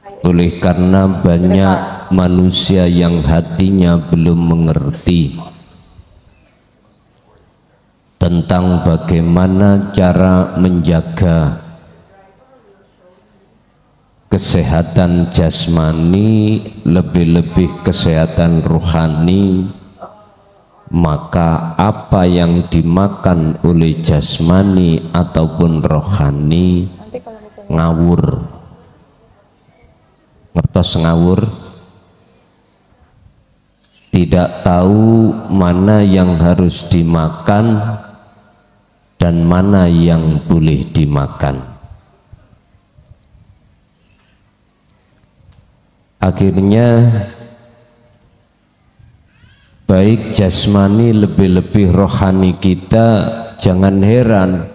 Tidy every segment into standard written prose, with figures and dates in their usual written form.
Oleh karena banyak manusia yang hatinya belum mengerti tentang bagaimana cara menjaga kesehatan jasmani, lebih-lebih kesehatan rohani, maka apa yang dimakan oleh jasmani ataupun rohani ngawur. Ngertos ngawur? Tidak tahu mana yang harus dimakan dan mana yang boleh dimakan. Akhirnya baik jasmani lebih-lebih rohani kita jangan heran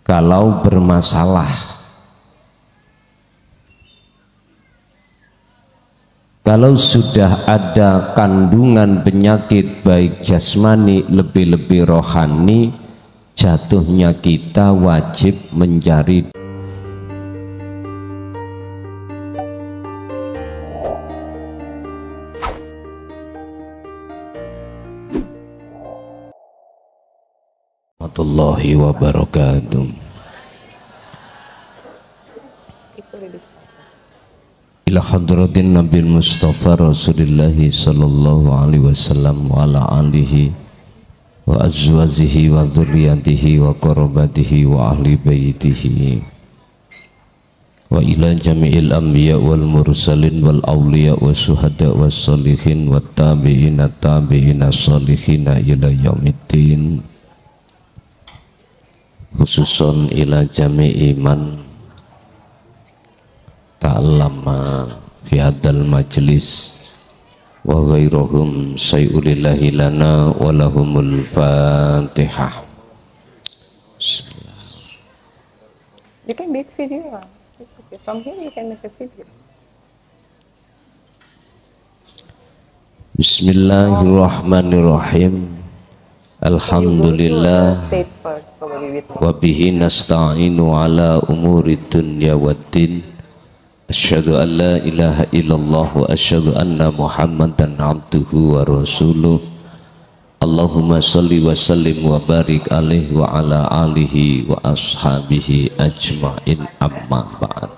kalau bermasalah. Kalau sudah ada kandungan penyakit baik jasmani lebih-lebih rohani, jatuhnya kita wajib mencari. Warahmatullahi wabarakatuh. Ila hadratin Nabi Mustafa Rasulillahi sallallahu alaihi wasallam wa ala alihi wa azwajihi wa dzurriyyatihi wa qarabatihi wa ahli baitihi wa ila jami'il anbiya wal mursalin wal awliya wa syuhada was sholihin wat tabi'ina tabi'ina sholihina ila yaumiddin, khususon ila jami'i man ta'allama fi hadzal majlis wa ghairuhum sayulillahi lana wa lahumul fatihah. You can make video. From here you can make a video. Bismillahirrahmanirrahim. Alhamdulillah wa bihi nasta'inu ala umuri dunya waddin. Asyhadu an la ilaha illallah wa asyhadu anna Muhammadan abduhu wa rasuluh. Allahumma salli wa sallim wa barik alaihi wa ala alihi wa ashabihi ajma'in, amma ba'd.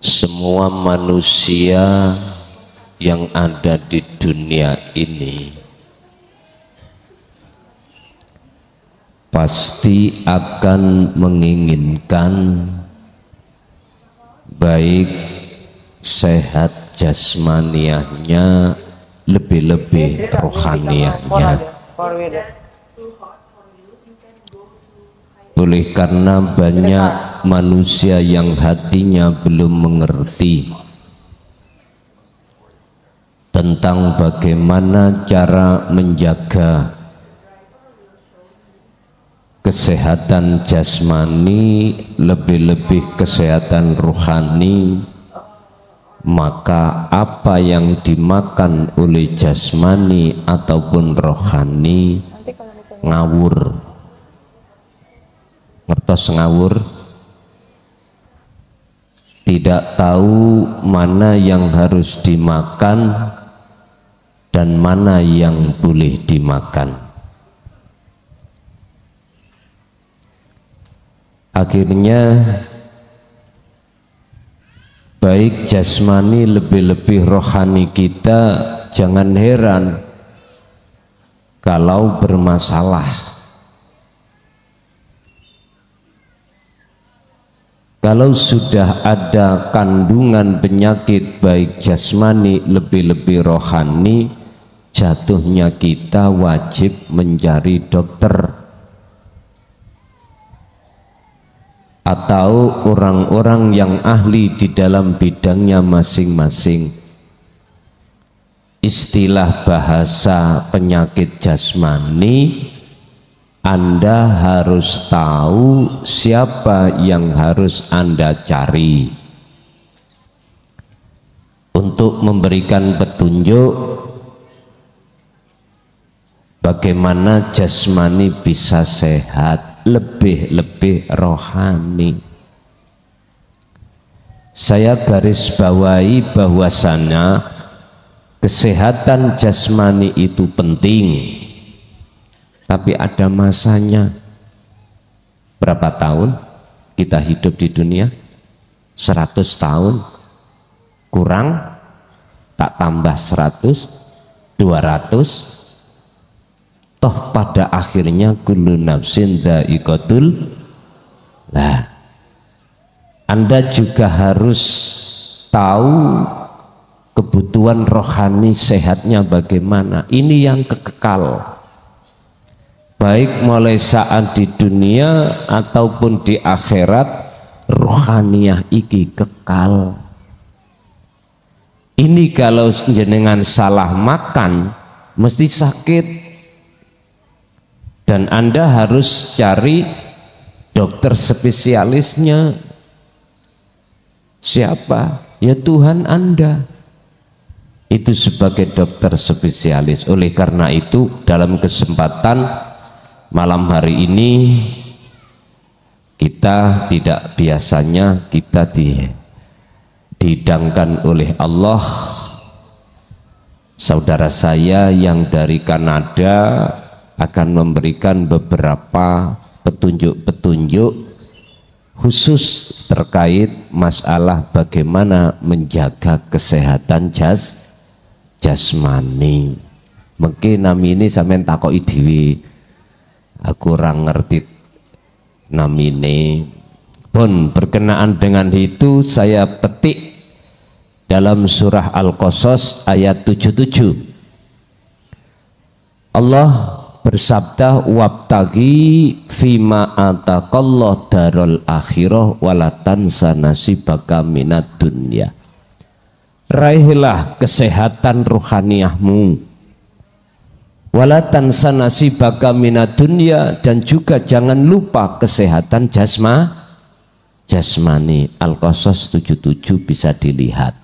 Semua manusia yang ada di dunia ini pasti akan menginginkan baik sehat jasmaniahnya, lebih-lebih rohaniahnya. Oleh karena banyak manusia yang hatinya belum mengerti tentang bagaimana cara menjaga kesehatan jasmani, lebih-lebih kesehatan rohani, maka apa yang dimakan oleh jasmani ataupun rohani ngawur. Ngertos ngawur? Tidak tahu mana yang harus dimakan dan mana yang boleh dimakan. Akhirnya baik jasmani lebih-lebih rohani kita jangan heran kalau bermasalah. Kalau sudah ada kandungan penyakit baik jasmani lebih-lebih rohani, jatuhnya kita wajib mencari dokter atau orang-orang yang ahli di dalam bidangnya masing-masing. Istilah bahasa penyakit jasmani, Anda harus tahu siapa yang harus Anda cari untuk memberikan petunjuk bagaimana jasmani bisa sehat. lebih-lebih rohani. Saya garis bawahi bahwasanya kesehatan jasmani itu penting, tapi ada masanya. Berapa tahun kita hidup di dunia? 100 tahun kurang, tak tambah 100, 200. Toh pada akhirnya kullu nafsin dha'iqatul. Lah, Anda juga harus tahu kebutuhan rohani sehatnya bagaimana. Ini yang kekal, baik mulai saat di dunia ataupun di akhirat. Rohaniyah iki kekal. Ini kalau jenengan salah makan mesti sakit, dan Anda harus cari dokter spesialisnya. Siapa? Ya Tuhan Anda. Itu sebagai dokter spesialis. Oleh karena itu dalam kesempatan malam hari ini, kita tidak biasanya kita dihidangkan oleh Allah saudara saya yang dari Kanada akan memberikan beberapa petunjuk-petunjuk khusus terkait masalah bagaimana menjaga kesehatan jasmani. Mungkin nami ini sampean takoki dhewe, aku kurang ngerti namine. Pun berkenaan dengan itu saya petik dalam surah Al-Qasas ayat 77. Allah bersabda, wabtagi fima ataqallah darul akhirah walatansa nasibaka minad dunya. Raihlah kesehatan ruhaniyahmu, walatan sanasibaka minad dunya, dan juga jangan lupa kesehatan jasmani. Al-Qasas 77 bisa dilihat.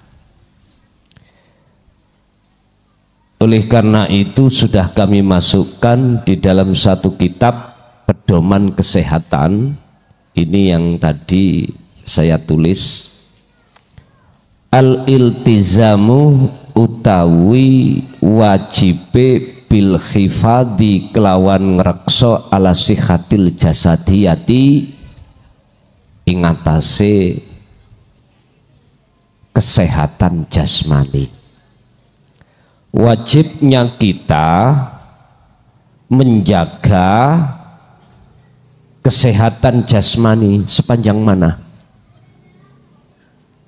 Oleh karena itu sudah kami masukkan di dalam satu kitab pedoman kesehatan. Ini yang tadi saya tulis, al-iltizamu utawi wajibe bil khifadi kelawan ngrekso ala sihatil jasadiyati ingatase kesehatan jasmani. Wajibnya kita menjaga kesehatan jasmani sepanjang mana?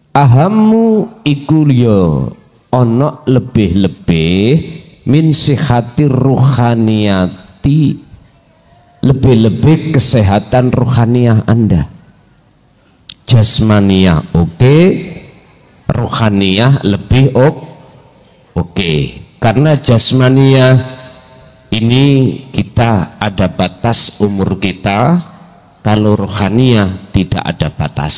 Ahamu iku liya ono lebih-lebih min sihatir ruhaniyati, lebih-lebih kesehatan ruhaniyah Anda. Jasmaniyah oke, ruhaniyah lebih oke. Karena jasmaniyah ini kita ada batas umur kita, kalau ruhaniyah tidak ada batas.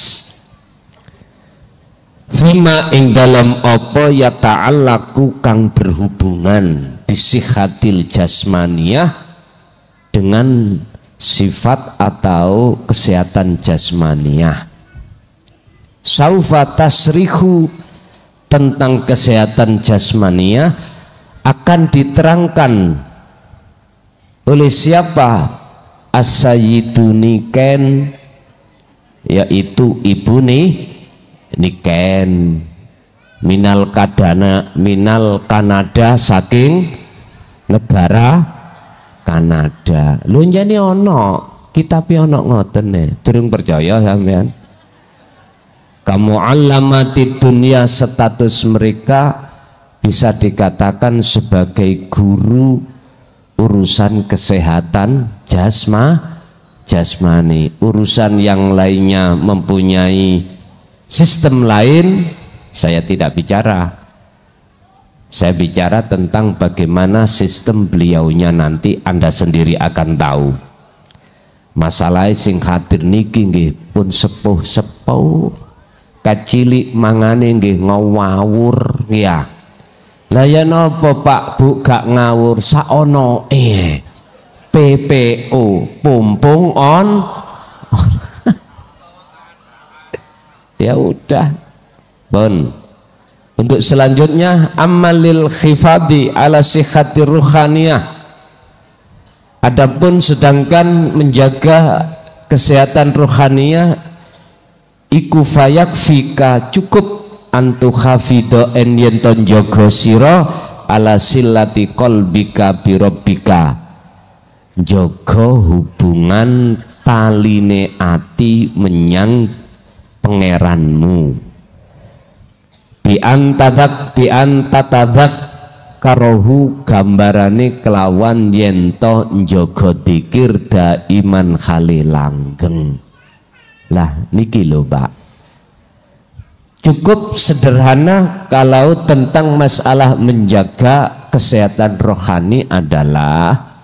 Fima ing dalam apa ya ta'allaku kang berhubungan bisihatil jasmaniyah dengan sifat atau kesehatan jasmaniyah. Saufa tasrihu, tentang kesehatan jasmaniyah akan diterangkan oleh siapa? As-sayyidu Niken, yaitu ibu Niken minal Kanada, saking negara Kanada. Lho njane ono kitabe ono ngoten durung percaya sampean. Kamu alamati dunia, status mereka bisa dikatakan sebagai guru urusan kesehatan jasmani. Urusan yang lainnya mempunyai sistem lain, saya tidak bicara. Saya bicara tentang bagaimana sistem beliaunya, nanti Anda sendiri akan tahu. Masalah sing hadir niki nggih pun sepuh-sepuh, kacilik mangane nggih ngawur ya. Lah ya napa Pak Bu gak ngawur saono PPO, pumpung on. Ya udah, bon. Untuk selanjutnya amalil khifadi ala sihhatir ruhaniyah. Adapun sedangkan menjaga kesehatan ruhaniyah iku fayak fika cukup antu hafido en yenton jogo siro ala silati kolbika birobbika, jogo hubungan taline ati menyang pangeranmu, biantatadak karohu gambarane kelawan yento njogo dikir daiman khali langgeng. Lah niki lho Pak, cukup sederhana kalau tentang masalah menjaga kesehatan rohani adalah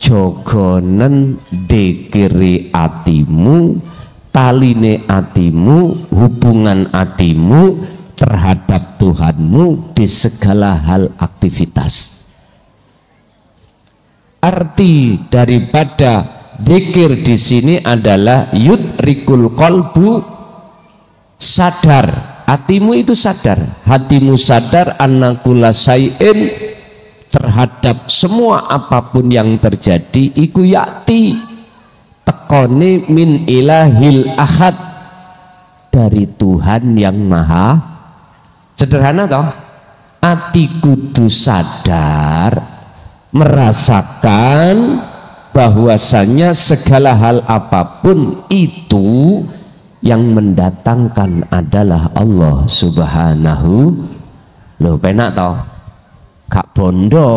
jogonen dikiri atimu, taline atimu, hubungan atimu terhadap Tuhanmu di segala hal aktivitas. Arti daripada zikir di sini adalah yudrikul qalbu, sadar, hatimu itu sadar, hatimu sadar annakula sayin, terhadap semua apapun yang terjadi iku yakti tekone min ilahil ahad, dari Tuhan yang maha. Sederhana toh, ati kudu sadar merasakan bahwasanya segala hal apapun itu yang mendatangkan adalah Allah Subhanahu. Loh penak toh, gak bondo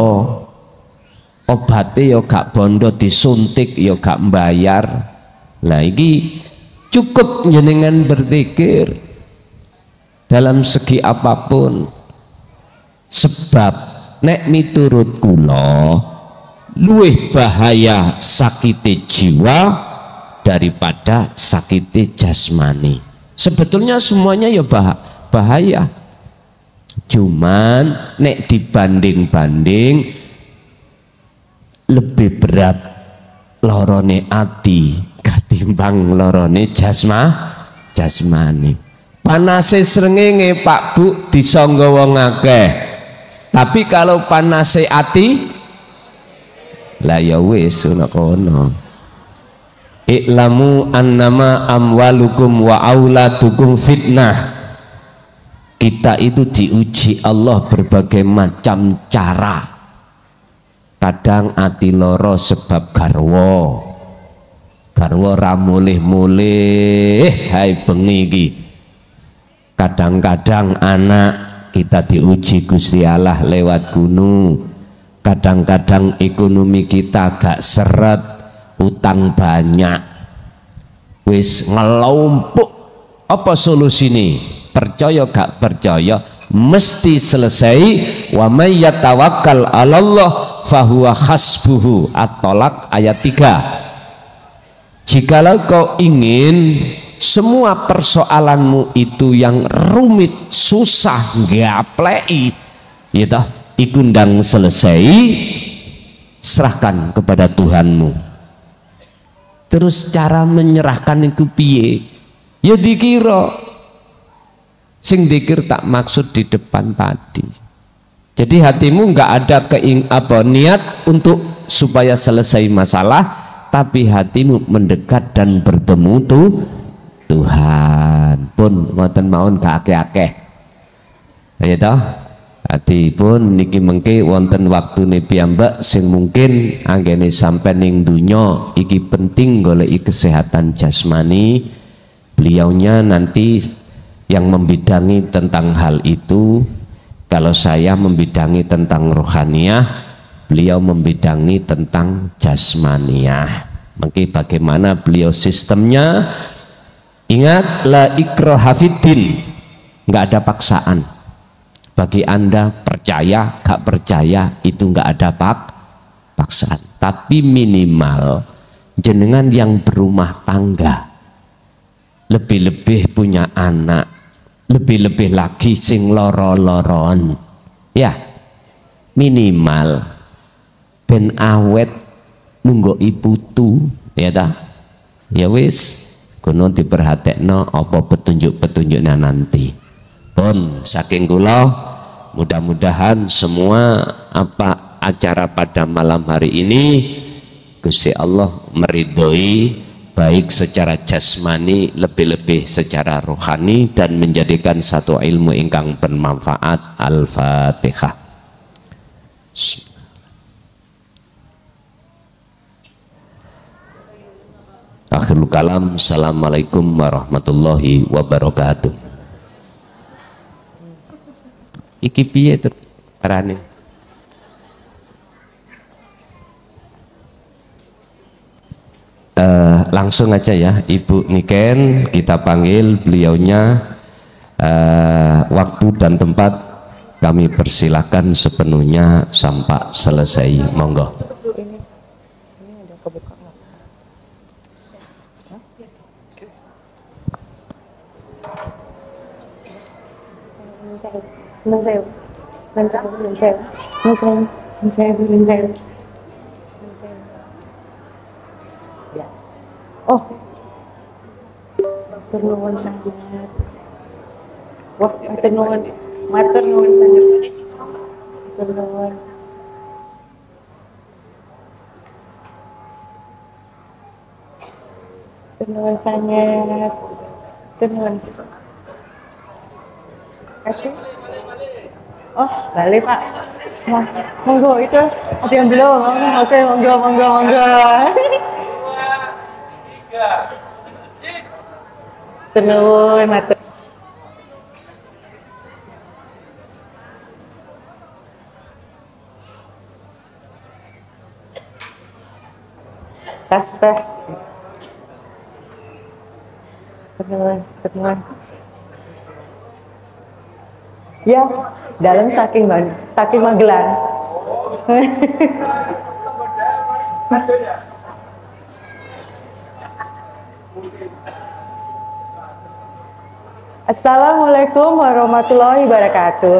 obatnya, yo gak bondo disuntik, yo gak membayar. Lah iki cukup jenengan berzikir dalam segi apapun, sebab nek miturut kula luwih bahaya sakiti jiwa daripada sakiti jasmani. Sebetulnya semuanya ya bahaya, cuman nek dibanding-banding lebih berat lorone ati ketimbang lorone jasmani. Panase srengenge Pak Bu disangga wong akeh, tapi kalau panase ati lah ya wis ana kono. Iklamu annama amwalukum wa auladukum fitnah. Kita itu diuji Allah berbagai macam cara. Kadang ati loro sebab garwa ra mulih-mulih hai bengi iki. Kadang-kadang anak kita diuji Gusti Allah lewat gunung. Kadang-kadang ekonomi kita gak seret, utang banyak, wis ngelompok. Apa solusine? Percaya gak percaya mesti selesai. Wa may yatawakkal 'alallah fahuwa hasbuhu. At-Tolak ayat 3. Jikalau kau ingin semua persoalanmu itu yang rumit, susah, gaplei, gitu, ikundang selesai, serahkan kepada Tuhanmu. Terus cara menyerahkan itu piye? Ya dikira, sing dikir tak maksud di depan tadi. Jadi hatimu nggak ada niat untuk supaya selesai masalah, tapi hatimu mendekat dan bertemu Tuhan. Pun ngoten mawon gak akeh-akeh. Ya toh? Hati pun niki mengke wonten waktune piyambak sing mungkin anggene sampai ning dunya iki penting goleki kesehatan jasmani. Beliaunya nanti yang membidangi tentang hal itu. Kalau saya membidangi tentang rohaniyah, beliau membidangi tentang jasmaniyah. Mungkin bagaimana beliau sistemnya. Ingat, la ikraha fiddin, nggak ada paksaan. Bagi Anda percaya, gak percaya itu nggak ada paksaan. Tapi minimal jenengan yang berumah tangga, lebih-lebih punya anak, lebih-lebih lagi sing loro-loron, ya minimal ben awet nunggoki putu, ya dah. Ya wis, kono diperhatekno apa petunjuk-petunjuknya nanti. Pun saking kula, mudah-mudahan semua apa acara pada malam hari ini Gusti Allah meridhoi, baik secara jasmani lebih-lebih secara rohani, dan menjadikan satu ilmu ingkang bermanfaat. Al-Fatihah. Akhirul kalam. Assalamualaikum warahmatullahi wabarakatuh. Iki piye tuh carane? Langsung aja ya Ibu Niken, kita panggil beliaunya. Waktu dan tempat kami persilahkan sepenuhnya sampai selesai. Monggo. Ini udah kebuka nggak? Ya. Oh, matur nuwun sangat. Wah, matur nuwun sangat. Matur nuwun. Matur nuwun sangat. Matur nuwun. Aceh. Oh, balik Pak. Wah, monggo itu ada yang belum. Oke, monggo. Tenun, matur. Tas. Tenun. Ya, dalam saking Magelang. Assalamualaikum warahmatullahi wabarakatuh.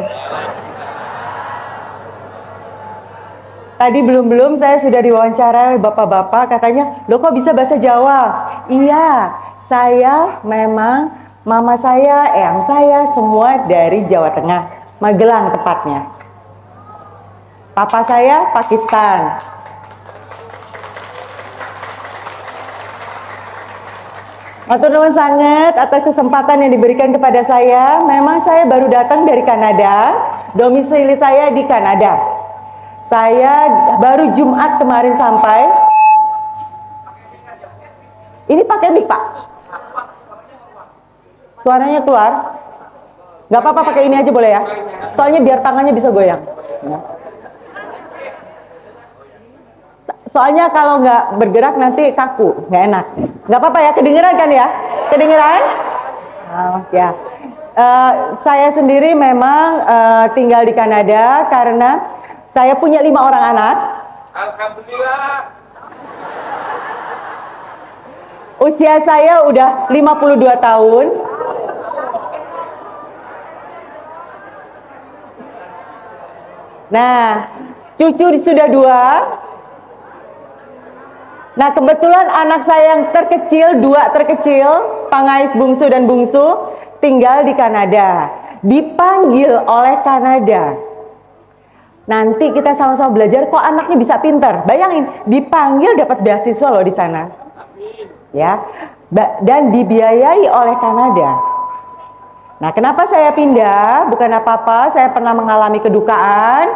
Tadi belum saya sudah diwawancara oleh bapak-bapak, katanya, "Loh kok bisa bahasa Jawa?" Iya, saya memang mama saya, eyang saya semua dari Jawa Tengah, Magelang tepatnya. Papa saya Pakistan. Matur nuwun sangat atas kesempatan yang diberikan kepada saya. Memang saya baru datang dari Kanada, domisili saya di Kanada. Saya baru Jumat kemarin sampai. Ini pakai mic, Pak. Suaranya keluar? Gak apa-apa, pakai ini aja boleh ya? Soalnya biar tangannya bisa goyang. Soalnya kalau nggak bergerak nanti kaku, nggak enak. Nggak apa-apa ya, kedengeran kan ya? Kedengeran? Oh, ya. Saya sendiri memang tinggal di Kanada karena saya punya 5 orang anak. Alhamdulillah. Usia saya udah 52 tahun. Nah, cucu sudah 2. Nah, kebetulan anak saya yang terkecil, 2 terkecil, Pangais bungsu dan bungsu, tinggal di Kanada. Dipanggil oleh Kanada. Nanti kita sama-sama belajar, kok anaknya bisa pinter. Bayangin, dipanggil dapat beasiswa loh di sana. Ya, dan dibiayai oleh Kanada. Nah, kenapa saya pindah? Bukan apa-apa, saya pernah mengalami kedukaan.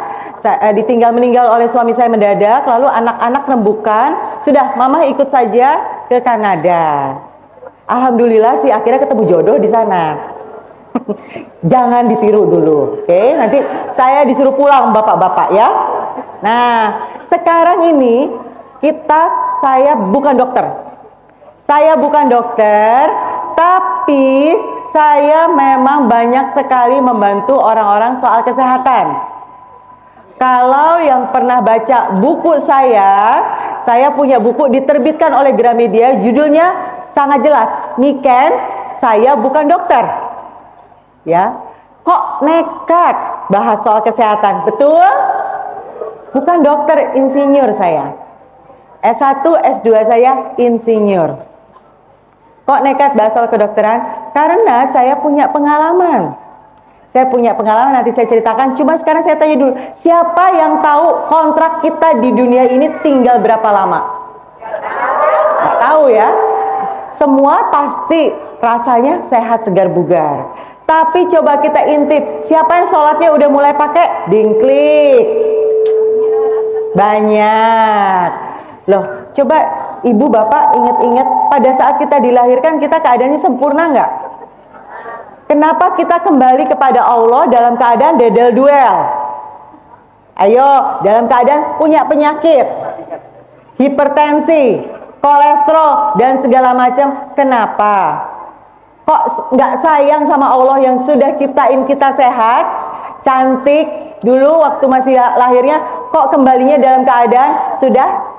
Ditinggal meninggal oleh suami saya mendadak, lalu anak-anak rembukan. Sudah, mama ikut saja ke Kanada. Alhamdulillah sih akhirnya ketemu jodoh di sana. Jangan ditiru dulu, oke? Nanti saya disuruh pulang bapak-bapak ya. Nah, sekarang ini saya bukan dokter. Saya bukan dokter, tapi saya memang banyak sekali membantu orang-orang soal kesehatan. Kalau yang pernah baca buku saya punya buku diterbitkan oleh Gramedia, judulnya sangat jelas, Niken, saya bukan dokter. Ya, kok nekat bahas soal kesehatan? Betul? Bukan dokter, insinyur saya. S1, S2 saya insinyur. Kok nekat bahas soal kedokteran? Karena saya punya pengalaman. Saya punya pengalaman, nanti saya ceritakan. Cuma sekarang saya tanya dulu, siapa yang tahu kontrak kita di dunia ini tinggal berapa lama? Nggak tahu ya. Semua pasti rasanya sehat segar bugar. Tapi coba kita intip, siapa yang sholatnya udah mulai pakai dingklik? Banyak. Loh, coba ibu bapak ingat-ingat pada saat kita dilahirkan kita keadaannya sempurna nggak? Kenapa kita kembali kepada Allah dalam keadaan dedel duel? Ayo, dalam keadaan punya penyakit, hipertensi, kolesterol, dan segala macam. Kenapa? Kok nggak sayang sama Allah yang sudah ciptain kita sehat, cantik, dulu waktu masih lahirnya, kok kembalinya dalam keadaan sudah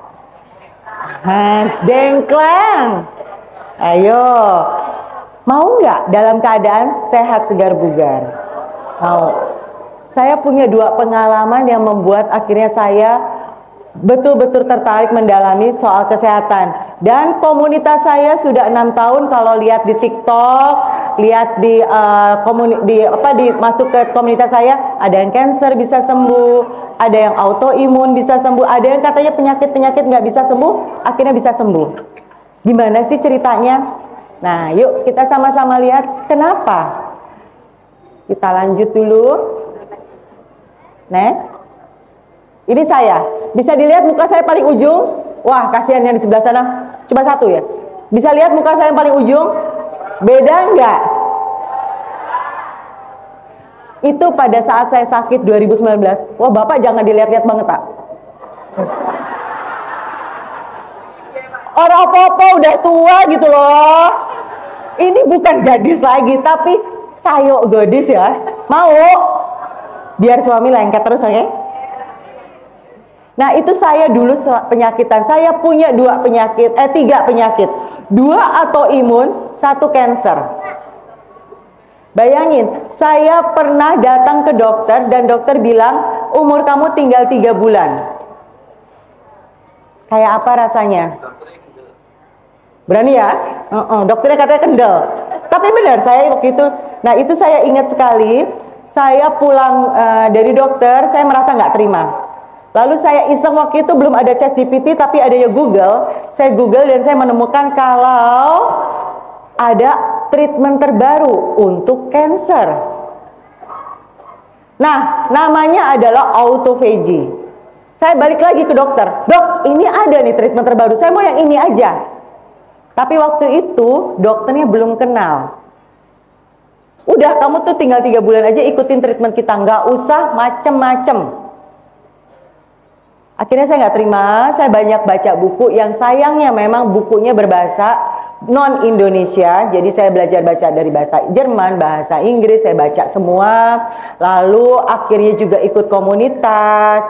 dengklang? Ayo. Mau nggak dalam keadaan sehat segar bugar? Mau. Saya punya 2 pengalaman yang membuat akhirnya saya betul-betul tertarik mendalami soal kesehatan. Dan komunitas saya sudah 6 tahun. Kalau lihat di TikTok, lihat di masuk ke komunitas saya, ada yang cancer bisa sembuh, ada yang autoimun bisa sembuh, ada yang katanya penyakit-penyakit nggak bisa sembuh, akhirnya bisa sembuh. Gimana sih ceritanya? Nah, yuk kita sama-sama lihat kenapa. Kita lanjut dulu. Next. Ini saya. Bisa dilihat muka saya paling ujung? Wah, kasihan yang di sebelah sana. Cuma 1 ya. Bisa lihat muka saya yang paling ujung? Beda enggak? Itu pada saat saya sakit 2019. Wah, Bapak jangan dilihat-lihat banget, Pak. Orang apa-apa udah tua gitu loh. Ini bukan gadis lagi, tapi kayo gadis ya. Mau? Biar suami lengket terus, oke? Nah, itu saya dulu penyakitan. Saya punya 3 penyakit. 2 autoimun, 1 cancer. Bayangin, saya pernah datang ke dokter dan dokter bilang, umur kamu tinggal 3 bulan. Kayak apa rasanya? Berani ya? Dokternya katanya kendel. Tapi benar, saya waktu itu, nah itu saya ingat sekali, saya pulang dari dokter, saya merasa nggak terima. Lalu saya iseng waktu itu belum ada ChatGPT, tapi ada ya Google. Saya Google dan saya menemukan kalau ada treatment terbaru untuk cancer. Nah, namanya adalah autophagy. Saya balik lagi ke dokter, dok, ini ada nih treatment terbaru, saya mau yang ini aja. Tapi waktu itu dokternya belum kenal. Udah, kamu tuh tinggal 3 bulan aja ikutin treatment kita, nggak usah macem-macem. Akhirnya saya nggak terima, saya banyak baca buku yang sayangnya memang bukunya berbahasa non-Indonesia. Jadi saya belajar baca dari bahasa Jerman, bahasa Inggris, saya baca semua. Lalu akhirnya juga ikut komunitas.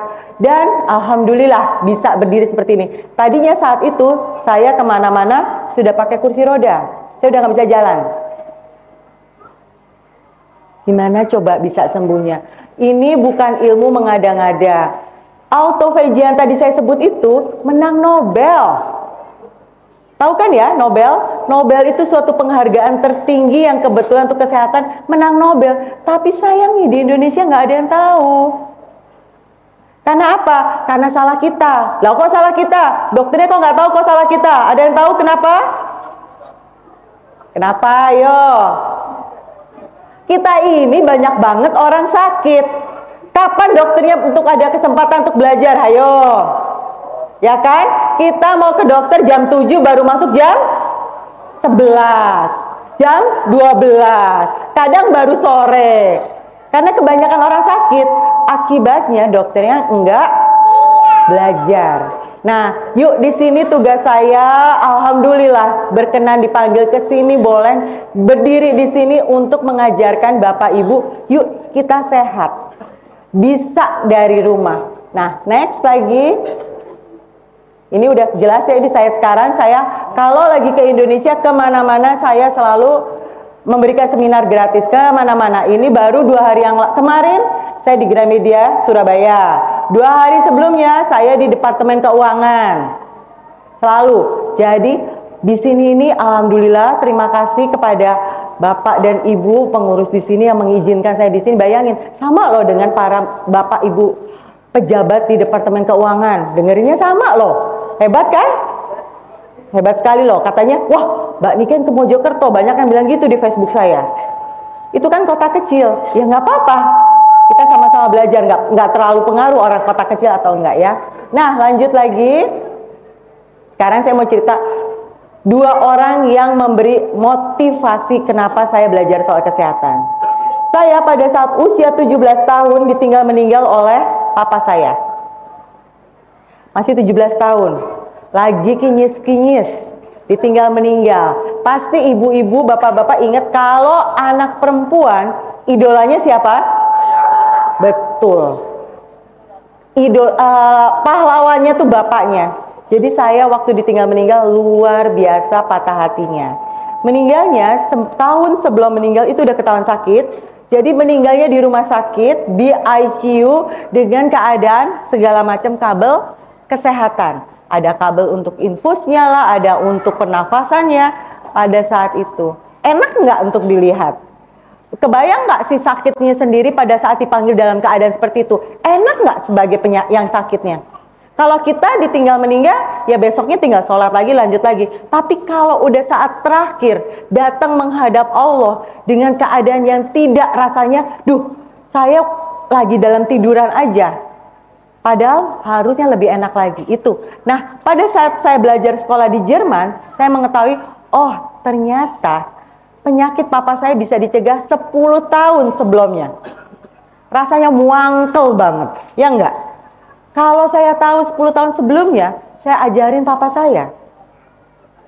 Dan alhamdulillah bisa berdiri seperti ini. Tadinya saat itu saya kemana-mana sudah pakai kursi roda. Saya udah nggak bisa jalan. Gimana coba bisa sembuhnya? Ini bukan ilmu mengada-ngada. Autophagy yang tadi saya sebut itu menang Nobel. Tahu kan ya Nobel? Nobel itu suatu penghargaan tertinggi yang kebetulan untuk kesehatan menang Nobel. Tapi sayangnya di Indonesia nggak ada yang tahu. Karena apa? Karena salah kita. Lah kok salah kita? Dokternya kok nggak tahu kok salah kita? Ada yang tahu kenapa? Kenapa? Ayo. Kita ini banyak banget orang sakit. Kapan dokternya untuk ada kesempatan untuk belajar? Ayo. Ya kan? Kita mau ke dokter jam 7 baru masuk jam 11. Jam 12. Kadang baru sore. Karena kebanyakan orang sakit, akibatnya dokternya enggak belajar. Nah, yuk di sini tugas saya, alhamdulillah berkenan dipanggil ke sini, boleh berdiri di sini untuk mengajarkan Bapak Ibu, yuk kita sehat. Bisa dari rumah. Nah, next lagi. Ini udah jelas ya, ini saya sekarang, saya kalau lagi ke Indonesia kemana-mana saya selalu memberikan seminar gratis kemana-mana. Ini baru 2 hari yang kemarin saya di Gramedia Surabaya. 2 hari sebelumnya saya di Departemen Keuangan. Selalu. Jadi di sini ini alhamdulillah terima kasih kepada Bapak dan Ibu pengurus di sini yang mengizinkan saya di sini. Bayangin, sama loh dengan para Bapak Ibu pejabat di Departemen Keuangan. Dengerinnya sama loh. Hebat kan? Hebat sekali loh. Katanya, wah Mbak Niken ke Mojokerto. Banyak yang bilang gitu di Facebook saya. Itu kan kota kecil. Ya nggak apa-apa. Kita sama-sama belajar. Nggak terlalu pengaruh orang kota kecil atau enggak ya. Nah lanjut lagi. Sekarang saya mau cerita dua orang yang memberi motivasi kenapa saya belajar soal kesehatan. Saya pada saat usia 17 tahun ditinggal meninggal oleh papa saya. Masih 17 tahun. Lagi kinyis-kinyis, ditinggal meninggal. Pasti ibu-ibu, bapak-bapak ingat kalau anak perempuan idolanya siapa? Betul. Pahlawannya tuh bapaknya. Jadi saya waktu ditinggal meninggal luar biasa patah hatinya. Meninggalnya setahun sebelum meninggal itu udah ketahuan sakit. Jadi meninggalnya di rumah sakit, di ICU dengan keadaan segala macam kabel kesehatan. Ada kabel untuk infusnya lah, ada untuk pernafasannya pada saat itu. Enak nggak untuk dilihat? Kebayang nggak sih sakitnya sendiri pada saat dipanggil dalam keadaan seperti itu? Enak nggak sebagai yang sakitnya? Kalau kita ditinggal meninggal, ya besoknya tinggal sholat lagi, lanjut lagi. Tapi kalau udah saat terakhir, datang menghadap Allah dengan keadaan yang tidak rasanya, duh, saya lagi dalam tiduran aja. Padahal harusnya lebih enak lagi, itu. Nah, pada saat saya belajar sekolah di Jerman, saya mengetahui, oh ternyata penyakit papa saya bisa dicegah 10 tahun sebelumnya. Rasanya muangkel banget, ya enggak? Kalau saya tahu 10 tahun sebelumnya, saya ajarin papa saya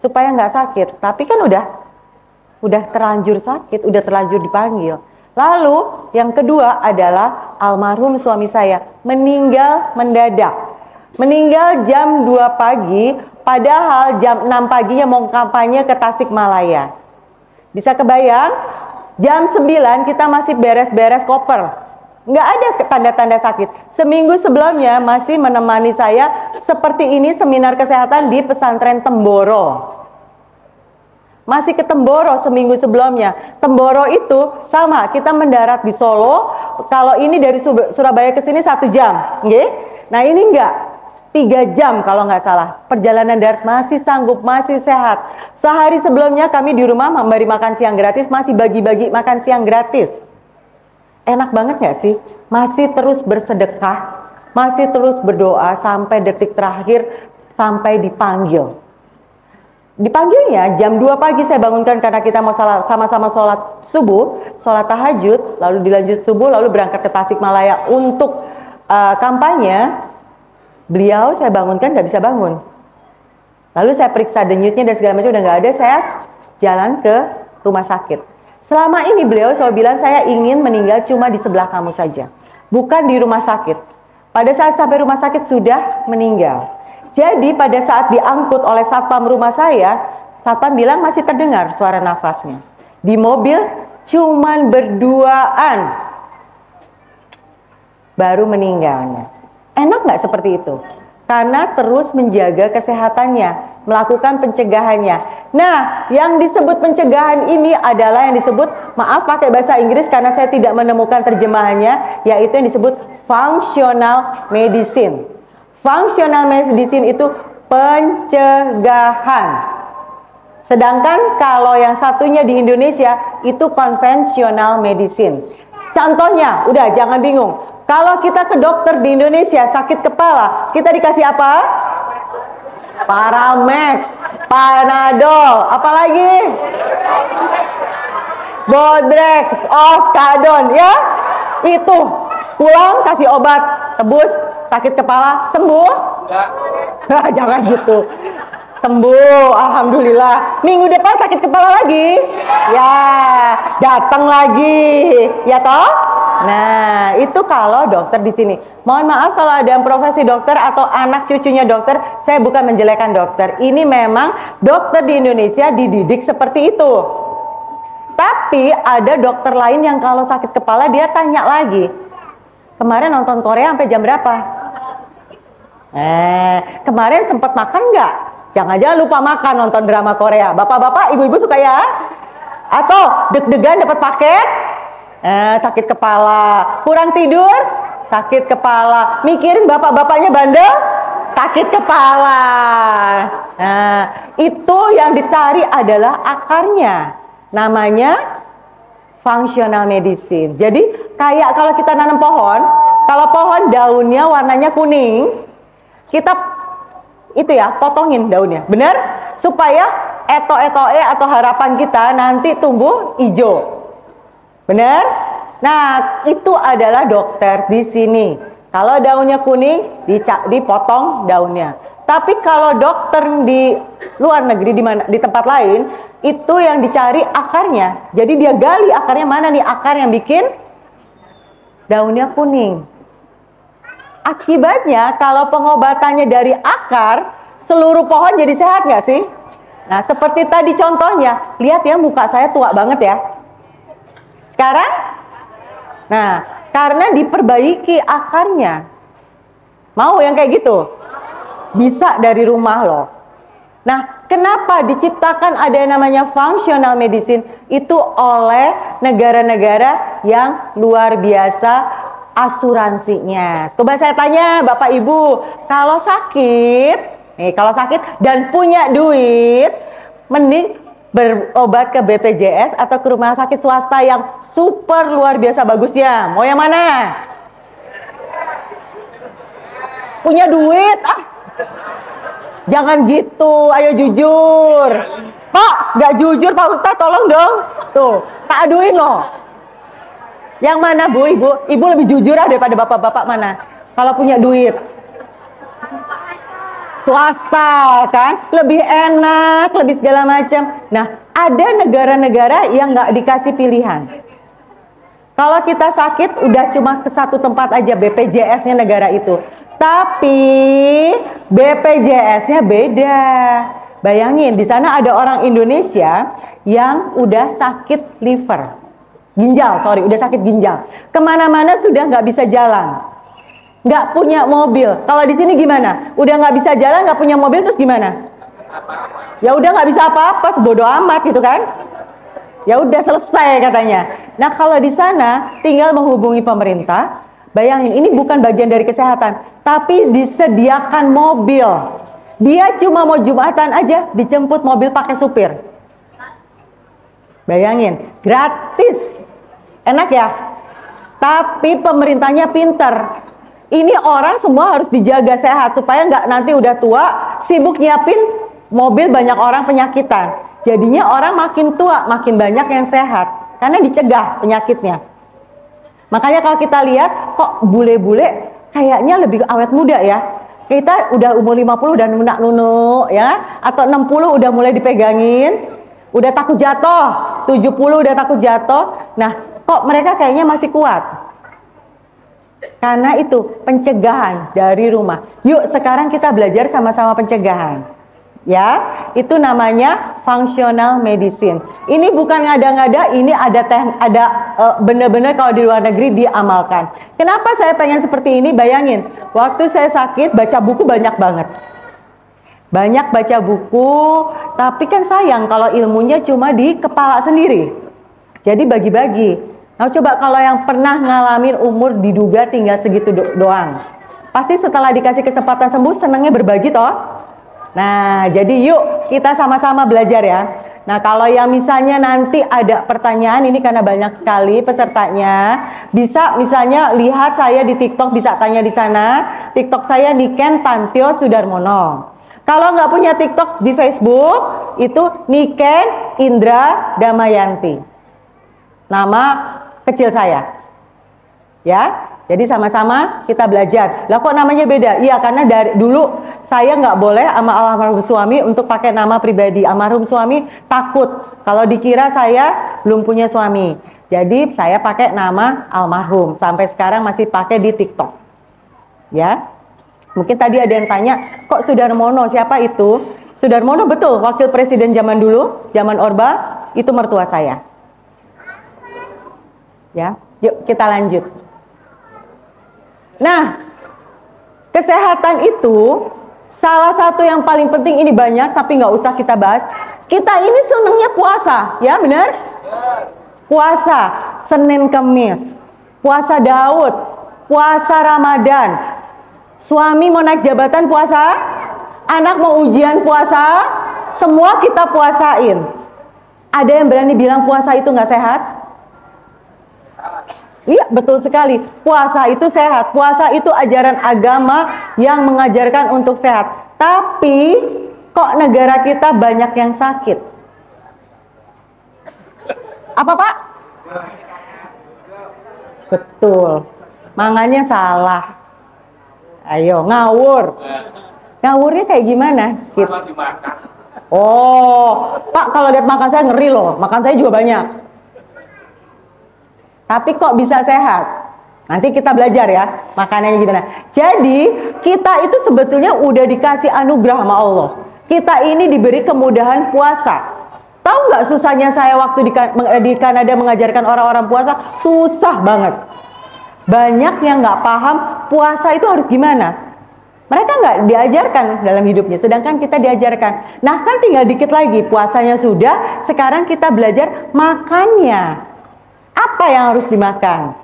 supaya nggak sakit. Tapi kan udah terlanjur sakit, udah terlanjur dipanggil. Lalu yang kedua adalah almarhum suami saya meninggal mendadak. Meninggal jam 2 pagi, padahal jam 6 paginya mau kampanye ke Tasikmalaya. Bisa kebayang? Jam 9 kita masih beres-beres koper. Nggak ada tanda-tanda sakit. Seminggu sebelumnya masih menemani saya seperti ini seminar kesehatan di pesantren Temboro. Masih ke Temboro seminggu sebelumnya. Temboro itu sama, kita mendarat di Solo. Kalau ini dari Surabaya ke sini 1 jam, nggih? Nah ini enggak, 3 jam kalau nggak salah. Perjalanan darat masih sanggup, masih sehat. Sehari sebelumnya kami di rumah memberi makan siang gratis, masih bagi-bagi makan siang gratis. Enak banget gak sih? Masih terus bersedekah, masih terus berdoa sampai detik terakhir, sampai dipanggil. Dipanggilnya jam 2 pagi saya bangunkan karena kita mau sama-sama sholat subuh, sholat tahajud, lalu dilanjut subuh, lalu berangkat ke Tasikmalaya untuk kampanye. Beliau saya bangunkan gak bisa bangun. Lalu saya periksa denyutnya dan segala macam udah gak ada, saya jalan ke rumah sakit. Selama ini beliau selalu bilang saya ingin meninggal cuma di sebelah kamu saja, bukan di rumah sakit. Pada saat sampai rumah sakit sudah meninggal. Jadi pada saat diangkut oleh satpam rumah saya, satpam bilang masih terdengar suara nafasnya. Di mobil cuman berduaan, baru meninggalnya. Enak nggak seperti itu? Karena terus menjaga kesehatannya, melakukan pencegahannya. Nah, yang disebut pencegahan ini adalah yang disebut, maaf pakai bahasa Inggris karena saya tidak menemukan terjemahannya, yaitu yang disebut functional medicine. Functional medicine itu pencegahan. Sedangkan kalau yang satunya di Indonesia itu conventional medicine. Contohnya, udah jangan bingung. Kalau kita ke dokter di Indonesia sakit kepala, kita dikasih apa? Paramex, Panadol, apalagi? Bodrex, Oskadon, ya? Itu pulang kasih obat, tebus, sakit kepala, sembuh? Enggak. Jangan gitu. Sembuh, alhamdulillah. Minggu depan sakit kepala lagi? Ya, datang lagi, ya toh? Nah, itu kalau dokter di sini. Mohon maaf kalau ada yang profesi dokter atau anak cucunya dokter, saya bukan menjelekkan dokter. Ini memang dokter di Indonesia dididik seperti itu. Tapi ada dokter lain yang kalau sakit kepala dia tanya lagi. Kemarin nonton Korea sampai jam berapa? Kemarin sempat makan nggak? Jangan-jangan lupa makan nonton drama Korea. Bapak-bapak, ibu-ibu suka ya? Atau deg-degan dapat paket, sakit kepala. Kurang tidur, sakit kepala. Mikirin bapak-bapaknya bandel, sakit kepala. Nah, itu yang dicari adalah akarnya. Namanya functional medicine. Jadi kayak kalau kita nanam pohon, kalau pohon daunnya warnanya kuning, kita itu ya potongin daunnya, benar? Supaya eto-etoe atau harapan kita nanti tumbuh hijau, benar? Nah, itu adalah dokter di sini. Kalau daunnya kuning, dipotong daunnya. Tapi kalau dokter di luar negeri, di tempat lain, itu yang dicari akarnya. Jadi dia gali akarnya, mana nih akar yang bikin daunnya kuning. Akibatnya kalau pengobatannya dari akar, seluruh pohon jadi sehat nggak sih? Nah, seperti tadi contohnya, lihat ya muka saya tua banget ya. Sekarang, nah karena diperbaiki akarnya. Mau yang kayak gitu? Bisa dari rumah loh. Nah, kenapa diciptakan ada yang namanya functional medicine? Itu oleh negara-negara yang luar biasa asuransinya. Coba saya tanya Bapak Ibu, kalau sakit, kalau sakit dan punya duit, mending berobat ke BPJS atau ke rumah sakit swasta yang super luar biasa bagusnya. Mau yang mana? Punya duit, jangan gitu, ayo jujur. Pak, nggak jujur Pak Ustadz, tolong dong. Tuh, tak aduin loh. Yang mana Bu, Ibu? Ibu lebih jujur daripada bapak-bapak mana? Kalau punya duit. Swasta kan, lebih enak, lebih segala macam. Nah, ada negara-negara yang nggak dikasih pilihan. Kalau kita sakit, udah cuma ke satu tempat aja, BPJS-nya negara itu. Tapi BPJS-nya beda. Bayangin, di sana ada orang Indonesia yang udah sakit liver, udah sakit ginjal. Kemana-mana sudah nggak bisa jalan, nggak punya mobil. Kalau di sini gimana? Udah nggak bisa jalan, nggak punya mobil, terus gimana? Ya udah nggak bisa apa-apa, sebodoh amat gitu kan? Ya udah selesai katanya. Nah kalau di sana tinggal menghubungi pemerintah. Bayangin, ini bukan bagian dari kesehatan, tapi disediakan mobil. Dia cuma mau Jumatan aja, dijemput mobil pakai supir. Bayangin, gratis. Enak ya? Tapi pemerintahnya pinter. Ini orang semua harus dijaga sehat, supaya nggak nanti udah tua, sibuk nyiapin mobil banyak orang penyakitan. Jadinya orang makin tua, makin banyak yang sehat. Karena dicegah penyakitnya. Makanya kalau kita lihat, kok bule-bule kayaknya lebih awet muda ya. Kita udah umur 50 udah nunak-nunuk ya. Atau 60 udah mulai dipegangin. Udah takut jatuh. 70 udah takut jatuh. Nah, kok mereka kayaknya masih kuat? Karena itu pencegahan dari rumah. Yuk sekarang kita belajar sama-sama pencegahan. Ya, itu namanya functional medicine. Ini bukan ngada-ngada, ini ada benar-benar kalau di luar negeri diamalkan. Kenapa saya pengen seperti ini? Bayangin, waktu saya sakit baca buku banyak banget. Banyak baca buku, tapi kan sayang kalau ilmunya cuma di kepala sendiri. Jadi bagi-bagi. Nah, coba kalau yang pernah ngalamin umur diduga tinggal segitu doang. Pasti setelah dikasih kesempatan sembuh senangnya berbagi toh. Nah, jadi yuk kita sama-sama belajar ya. Nah, kalau yang misalnya nanti ada pertanyaan, ini karena banyak sekali pesertanya, bisa misalnya lihat saya di TikTok, bisa tanya di sana. TikTok saya Niken Tantio Sudarmono. Kalau nggak punya TikTok, di Facebook itu Niken Indra Damayanti. Nama kecil saya. Ya. Jadi sama-sama kita belajar. Lah kok namanya beda? Iya, karena dari dulu saya nggak boleh sama almarhum suami untuk pakai nama pribadi. Almarhum suami takut kalau dikira saya belum punya suami. Jadi saya pakai nama almarhum. Sampai sekarang masih pakai di TikTok. Ya. Mungkin tadi ada yang tanya, kok Sudarmono? Siapa itu? Sudarmono betul, wakil presiden zaman dulu, zaman Orba, itu mertua saya. Ya. Yuk kita lanjut. Nah, kesehatan itu Salah satu yang paling penting, ini banyak tapi nggak usah kita bahas. Kita ini senangnya puasa, ya benar? Puasa Senin Kemis, puasa Daud, puasa Ramadan. Suami mau naik jabatan puasa, anak mau ujian puasa, semua kita puasain. Ada yang berani bilang puasa itu nggak sehat? Iya, betul sekali. Puasa itu sehat. Puasa itu ajaran agama yang mengajarkan untuk sehat. Tapi kok negara kita banyak yang sakit? Apa, Pak? Betul. Mangannya salah. Ayo, ngawur. Ngawurnya kayak gimana? Gitu. Oh, Pak, kalau lihat makan saya ngeri loh. Makan saya juga banyak. Tapi kok bisa sehat? Nanti kita belajar ya, makanannya gimana. Jadi, kita itu sebetulnya udah dikasih anugerah sama Allah. Kita ini diberi kemudahan puasa. Tahu nggak susahnya saya waktu di Kanada mengajarkan orang-orang puasa? Susah banget. Banyak yang nggak paham puasa itu harus gimana. Mereka nggak diajarkan dalam hidupnya, sedangkan kita diajarkan. Nah, kan tinggal dikit lagi, puasanya sudah, sekarang kita belajar makannya. Apa yang harus dimakan?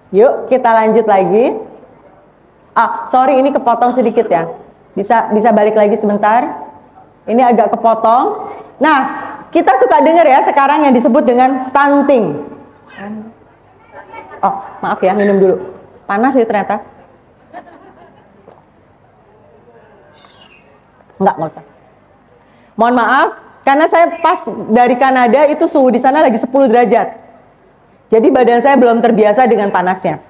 Yuk kita lanjut lagi. Sorry, ini kepotong sedikit ya. Bisa balik lagi sebentar. Ini agak kepotong. Nah, kita suka dengar ya sekarang yang disebut dengan stunting. Oh, maaf ya, minum dulu. Panas ya ternyata. Nggak usah. Mohon maaf, karena saya pas dari Kanada itu suhu di sana lagi 10 derajat. Jadi badan saya belum terbiasa dengan panasnya.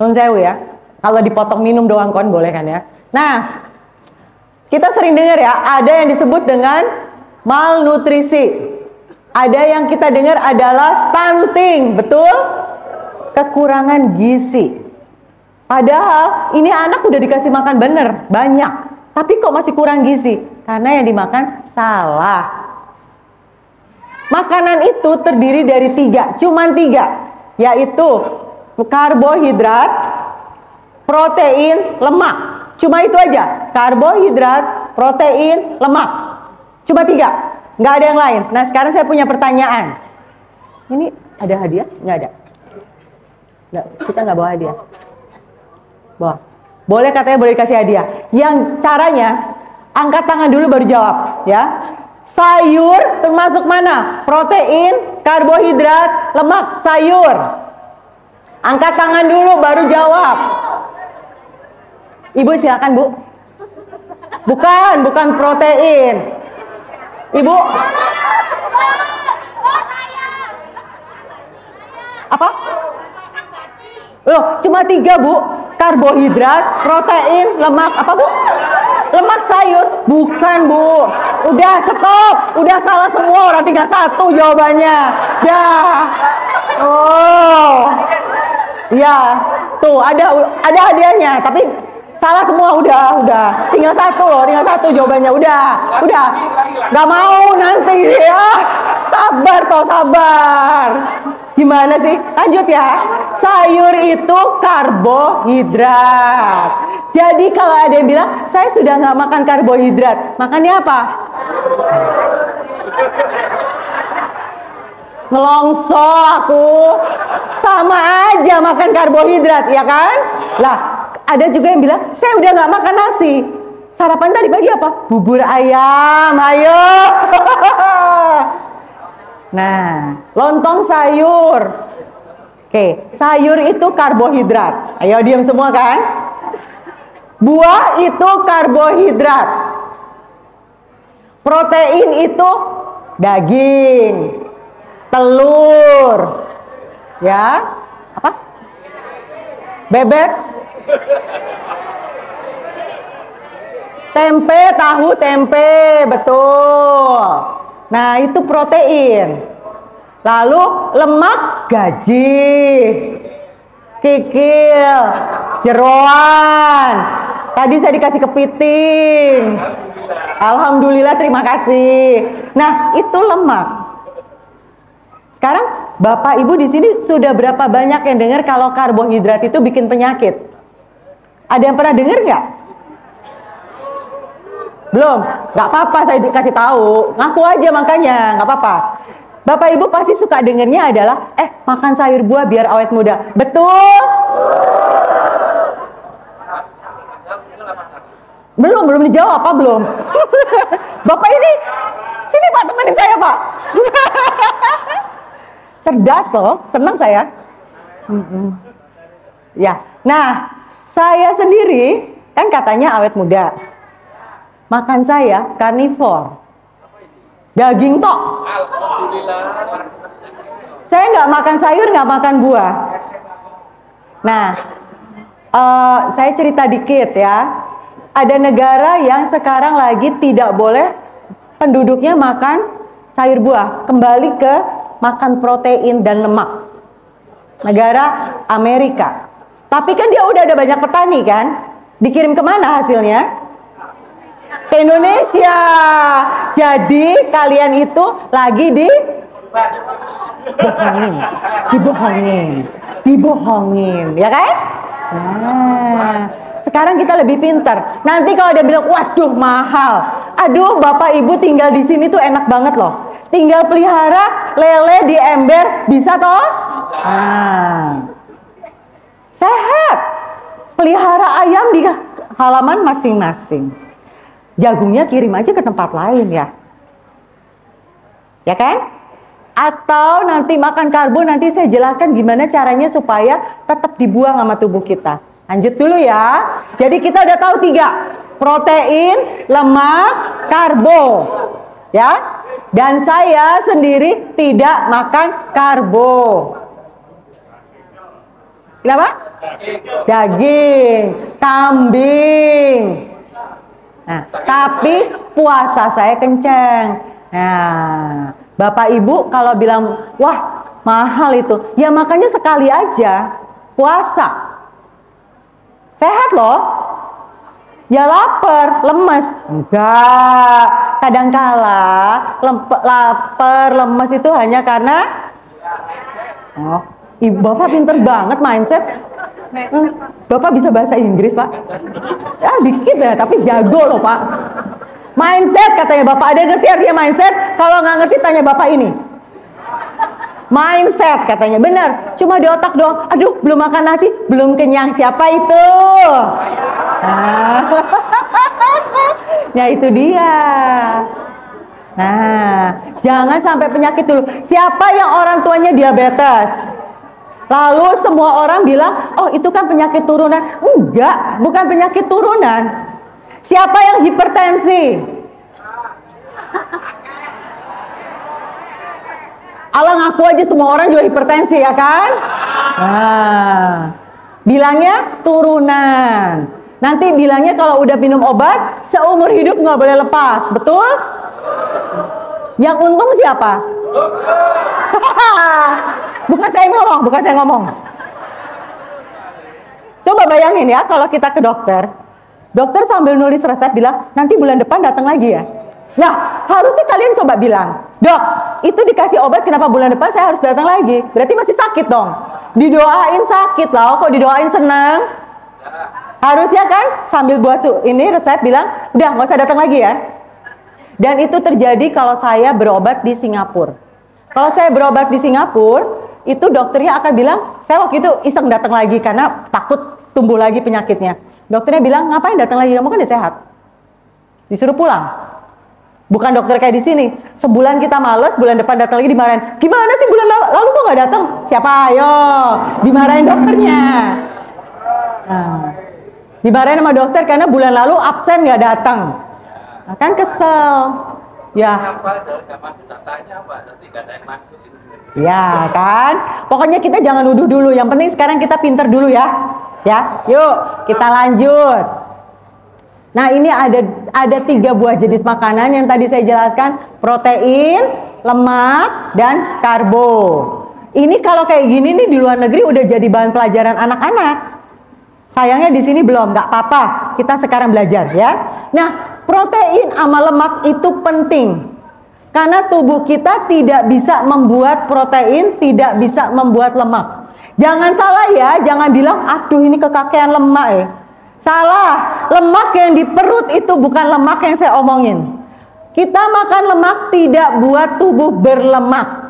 Nun sewu ya. Kalau dipotong minum doang kon boleh kan ya. Nah, kita sering dengar ya, ada yang disebut dengan malnutrisi. Ada yang kita dengar adalah stunting, betul? Kekurangan gizi. Padahal ini anak udah dikasih makan bener, banyak. Tapi kok masih kurang gizi? Karena yang dimakan salah. Makanan itu terdiri dari cuman tiga, yaitu karbohidrat, protein, lemak. Cuma itu aja, karbohidrat, protein, lemak. Cuma 3, nggak ada yang lain. Nah, sekarang saya punya pertanyaan. Ini ada hadiah? Nggak ada. Nggak, kita nggak bawa hadiah. Bawa. Boleh, katanya boleh dikasih hadiah. Yang caranya, angkat tangan dulu baru jawab, ya. Sayur termasuk mana? Protein, karbohidrat, lemak, sayur. Angkat tangan dulu baru jawab. Ibu silakan, Bu. Bukan protein. Ibu. Apa? Loh, cuma 3, Bu. Karbohidrat, protein, lemak. Apa, Bu? Lemak, sayur. Bukan, Bu. Udah, stop. Udah salah semua. Orang tinggal 1 jawabannya. Dah. Oh. Ya. Tuh, ada hadiahnya. Tapi salah semua. Udah. Tinggal 1 loh. Tinggal 1 jawabannya. Udah. Gak mau nanti ya. Sabar. Gimana sih? Lanjut ya. Sayur itu karbohidrat. Jadi kalau ada yang bilang, saya sudah nggak makan karbohidrat, makannya apa? Ngelongso aku. Sama aja makan karbohidrat, ya kan? Lah, ada juga yang bilang, saya udah nggak makan nasi. Sarapan tadi pagi apa? Bubur ayam, ayo. Nah, lontong sayur. Oke, sayur itu karbohidrat. Ayo diam semua kan? Buah itu karbohidrat. Protein itu daging, telur. Ya, apa? Bebek. Tempe, tahu tempe, betul. Nah, itu protein. Lalu lemak, gaji, kikil, jeroan. Tadi saya dikasih kepiting. Alhamdulillah, terima kasih. Nah, itu lemak. Sekarang Bapak Ibu di sini sudah berapa banyak yang dengar kalau karbohidrat itu bikin penyakit? Ada yang pernah dengar nggak? Belum, nggak apa-apa saya dikasih tahu. Ngaku aja makanya, nggak apa-apa. Bapak Ibu pasti suka dengernya adalah, makan sayur buah biar awet muda. Betul? Belum dijawab, apa belum? Bapak ini, sini Pak, temenin saya Pak. Cerdas loh, senang saya. Ya, nah saya sendiri kan katanya awet muda. Makan saya karnivor, daging tok. Alhamdulillah. Saya nggak makan sayur, nggak makan buah. Nah, saya cerita dikit ya. Ada negara yang sekarang lagi tidak boleh penduduknya makan sayur buah, kembali ke makan protein dan lemak. Negara Amerika. Tapi kan dia udah ada banyak petani kan? Dikirim kemana hasilnya? Ke Indonesia. Jadi kalian itu lagi dibohongin, ya kan? Nah, sekarang kita lebih pintar. Nanti kalau dia bilang, waduh mahal. Aduh, Bapak Ibu tinggal di sini tuh enak banget loh. Tinggal pelihara lele di ember, bisa toh? Nah, sehat. Pelihara ayam di halaman masing-masing. Jagungnya kirim aja ke tempat lain ya. Ya kan? Atau nanti makan karbo, nanti saya jelaskan gimana caranya supaya tetap dibuang sama tubuh kita. Lanjut dulu ya. Jadi kita udah tahu 3. Protein, lemak, karbo. Ya. Dan saya sendiri tidak makan karbo. Kenapa? Daging, kambing. Nah, tapi puasa saya kenceng. Nah, Bapak Ibu kalau bilang, wah mahal itu, ya makanya sekali aja puasa. Sehat loh. Ya lapar, lemes. Enggak. Kadangkala lapar, lemes itu hanya karena Ibu Bapak pinter banget mindset. Bapak bisa bahasa Inggris, Pak? Ya dikit ya, tapi jago loh, Pak. Mindset katanya Bapak. Ada yang ngerti artinya mindset? Kalau nggak ngerti tanya Bapak ini. Mindset katanya, benar. Cuma di otak doang. Aduh, belum makan nasi, belum kenyang. Siapa itu? Ya itu dia. Nah, jangan sampai penyakit dulu. Siapa yang orang tuanya diabetes? Lalu semua orang bilang, oh itu kan penyakit turunan. Enggak, bukan penyakit turunan. Siapa yang hipertensi? Allah ngaku aja semua orang juga hipertensi ya kan? Nah, bilangnya turunan. Nanti bilangnya kalau udah minum obat seumur hidup nggak boleh lepas, betul? Yang untung siapa? Bukan saya ngomong. Coba bayangin ya kalau kita ke dokter. Dokter sambil nulis resep bilang, nanti bulan depan datang lagi ya. Nah, harusnya kalian coba bilang, dok, itu dikasih obat kenapa bulan depan saya harus datang lagi? Berarti masih sakit dong. Didoain sakit lah, kok didoain senang? Harusnya kan sambil buat ini resep bilang, udah nggak usah datang lagi ya. Dan itu terjadi kalau saya berobat di Singapura. Kalau saya berobat di Singapura, itu dokternya akan bilang, saya waktu itu iseng datang lagi karena takut tumbuh lagi penyakitnya. Dokternya bilang, ngapain datang lagi? Kamu kan udah sehat. Disuruh pulang. Bukan dokter kayak di sini. Sebulan kita males, bulan depan datang lagi dimarahin. Gimana sih bulan lalu kok nggak datang? Siapa? Ayo, dimarahin dokternya. Nah, dimarahin sama dokter karena bulan lalu absen nggak datang. Nah, kan kesel. Ya. Ya kan. Pokoknya kita jangan nuduh dulu. Yang penting sekarang kita pinter dulu ya. Ya, yuk kita lanjut. Nah ini ada 3 buah jenis makanan yang tadi saya jelaskan. Protein, lemak, dan karbo. Ini kalau kayak gini nih di luar negeri udah jadi bahan pelajaran anak-anak. Sayangnya di sini belum, nggak apa-apa. Kita sekarang belajar ya. Nah protein sama lemak itu penting. Karena tubuh kita tidak bisa membuat protein, tidak bisa membuat lemak. Jangan salah ya, jangan bilang, aduh ini kekakean lemak ya. Salah. Lemak yang di perut itu bukan lemak yang saya omongin. Kita makan lemak tidak buat tubuh berlemak.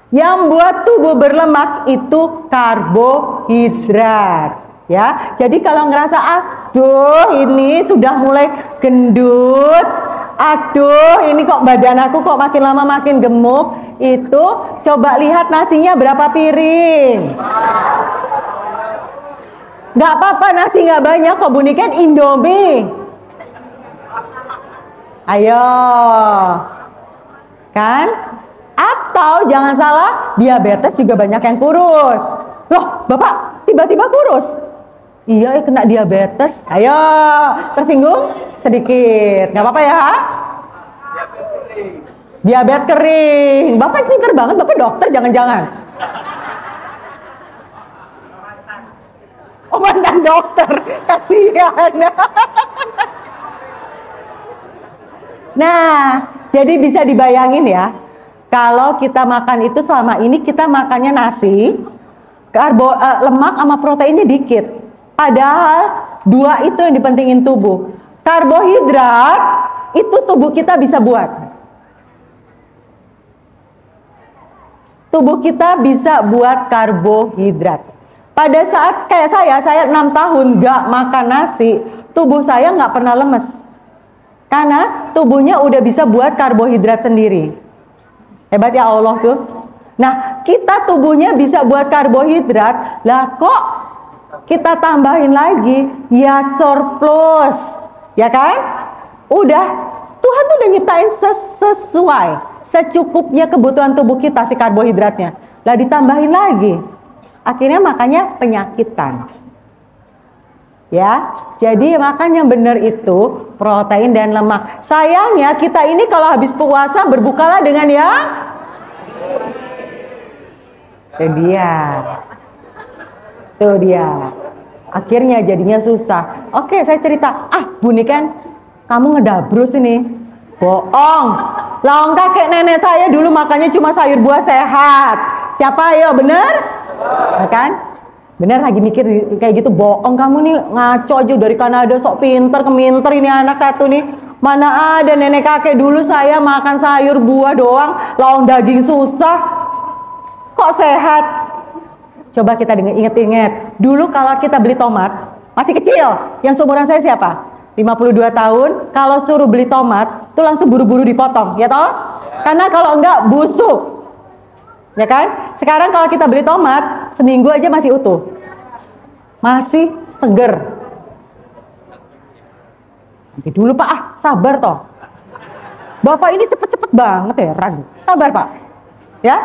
Yang buat tubuh berlemak itu karbohidrat. Ya, jadi kalau ngerasa aduh ini sudah mulai gendut, aduh ini kok badan aku kok makin lama makin gemuk, itu coba lihat nasinya berapa piring. Nggak apa-apa nasi nggak banyak kok, Bu Niken Indomie. Ayo, kan? Atau jangan salah, diabetes juga banyak yang kurus. Loh, Bapak tiba-tiba kurus? Iya, kena diabetes. Ayo, tersinggung? Sedikit. Nggak apa-apa ya? Diabetes kering. Bapak pinter banget, Bapak dokter jangan-jangan. Oh, mantan dokter. Kasihan. Nah, jadi bisa dibayangin ya. Kalau kita makan itu selama ini kita makannya nasi, lemak sama proteinnya dikit. Padahal dua itu yang dipentingin tubuh. Karbohidrat itu tubuh kita bisa buat. Tubuh kita bisa buat karbohidrat. Pada saat kayak saya 6 tahun gak makan nasi, tubuh saya gak pernah lemes. Karena tubuhnya udah bisa buat karbohidrat sendiri. Hebat ya Allah tuh. Nah, kita tubuhnya bisa buat karbohidrat, lah kok kita tambahin lagi? Ya surplus, ya kan? Udah, Tuhan tuh udah nyiptain sesuai, secukupnya kebutuhan tubuh kita si karbohidratnya. Lah ditambahin lagi, akhirnya makanya penyakitan. Ya, jadi makan yang benar itu protein dan lemak. Sayangnya kita ini kalau habis puasa berbukalah dengan yang Tuh dia. Akhirnya jadinya susah. Oke, saya cerita. Bu Niken, kamu ngedabrus ini. Bohong. Lawan kakek nenek saya dulu makannya cuma sayur buah sehat. Siapa ya, bener? Kan? Bener lagi mikir kayak gitu, bohong kamu nih, ngaco aja dari Kanada sok pinter keminter ini anak satu nih. Mana ada nenek kakek dulu saya makan sayur buah doang, lawan daging susah. Kok sehat? Coba kita inget-inget. Dulu kalau kita beli tomat, masih kecil, yang seumuran saya siapa? 52 tahun, kalau suruh beli tomat, tuh langsung buru-buru dipotong, ya toh? Karena kalau enggak busuk. Ya kan? Sekarang kalau kita beli tomat, seminggu aja masih utuh. Masih seger. Nanti dulu Pak, sabar toh. Bapak ini cepet-cepet banget ya, ragu. Sabar Pak. Ya?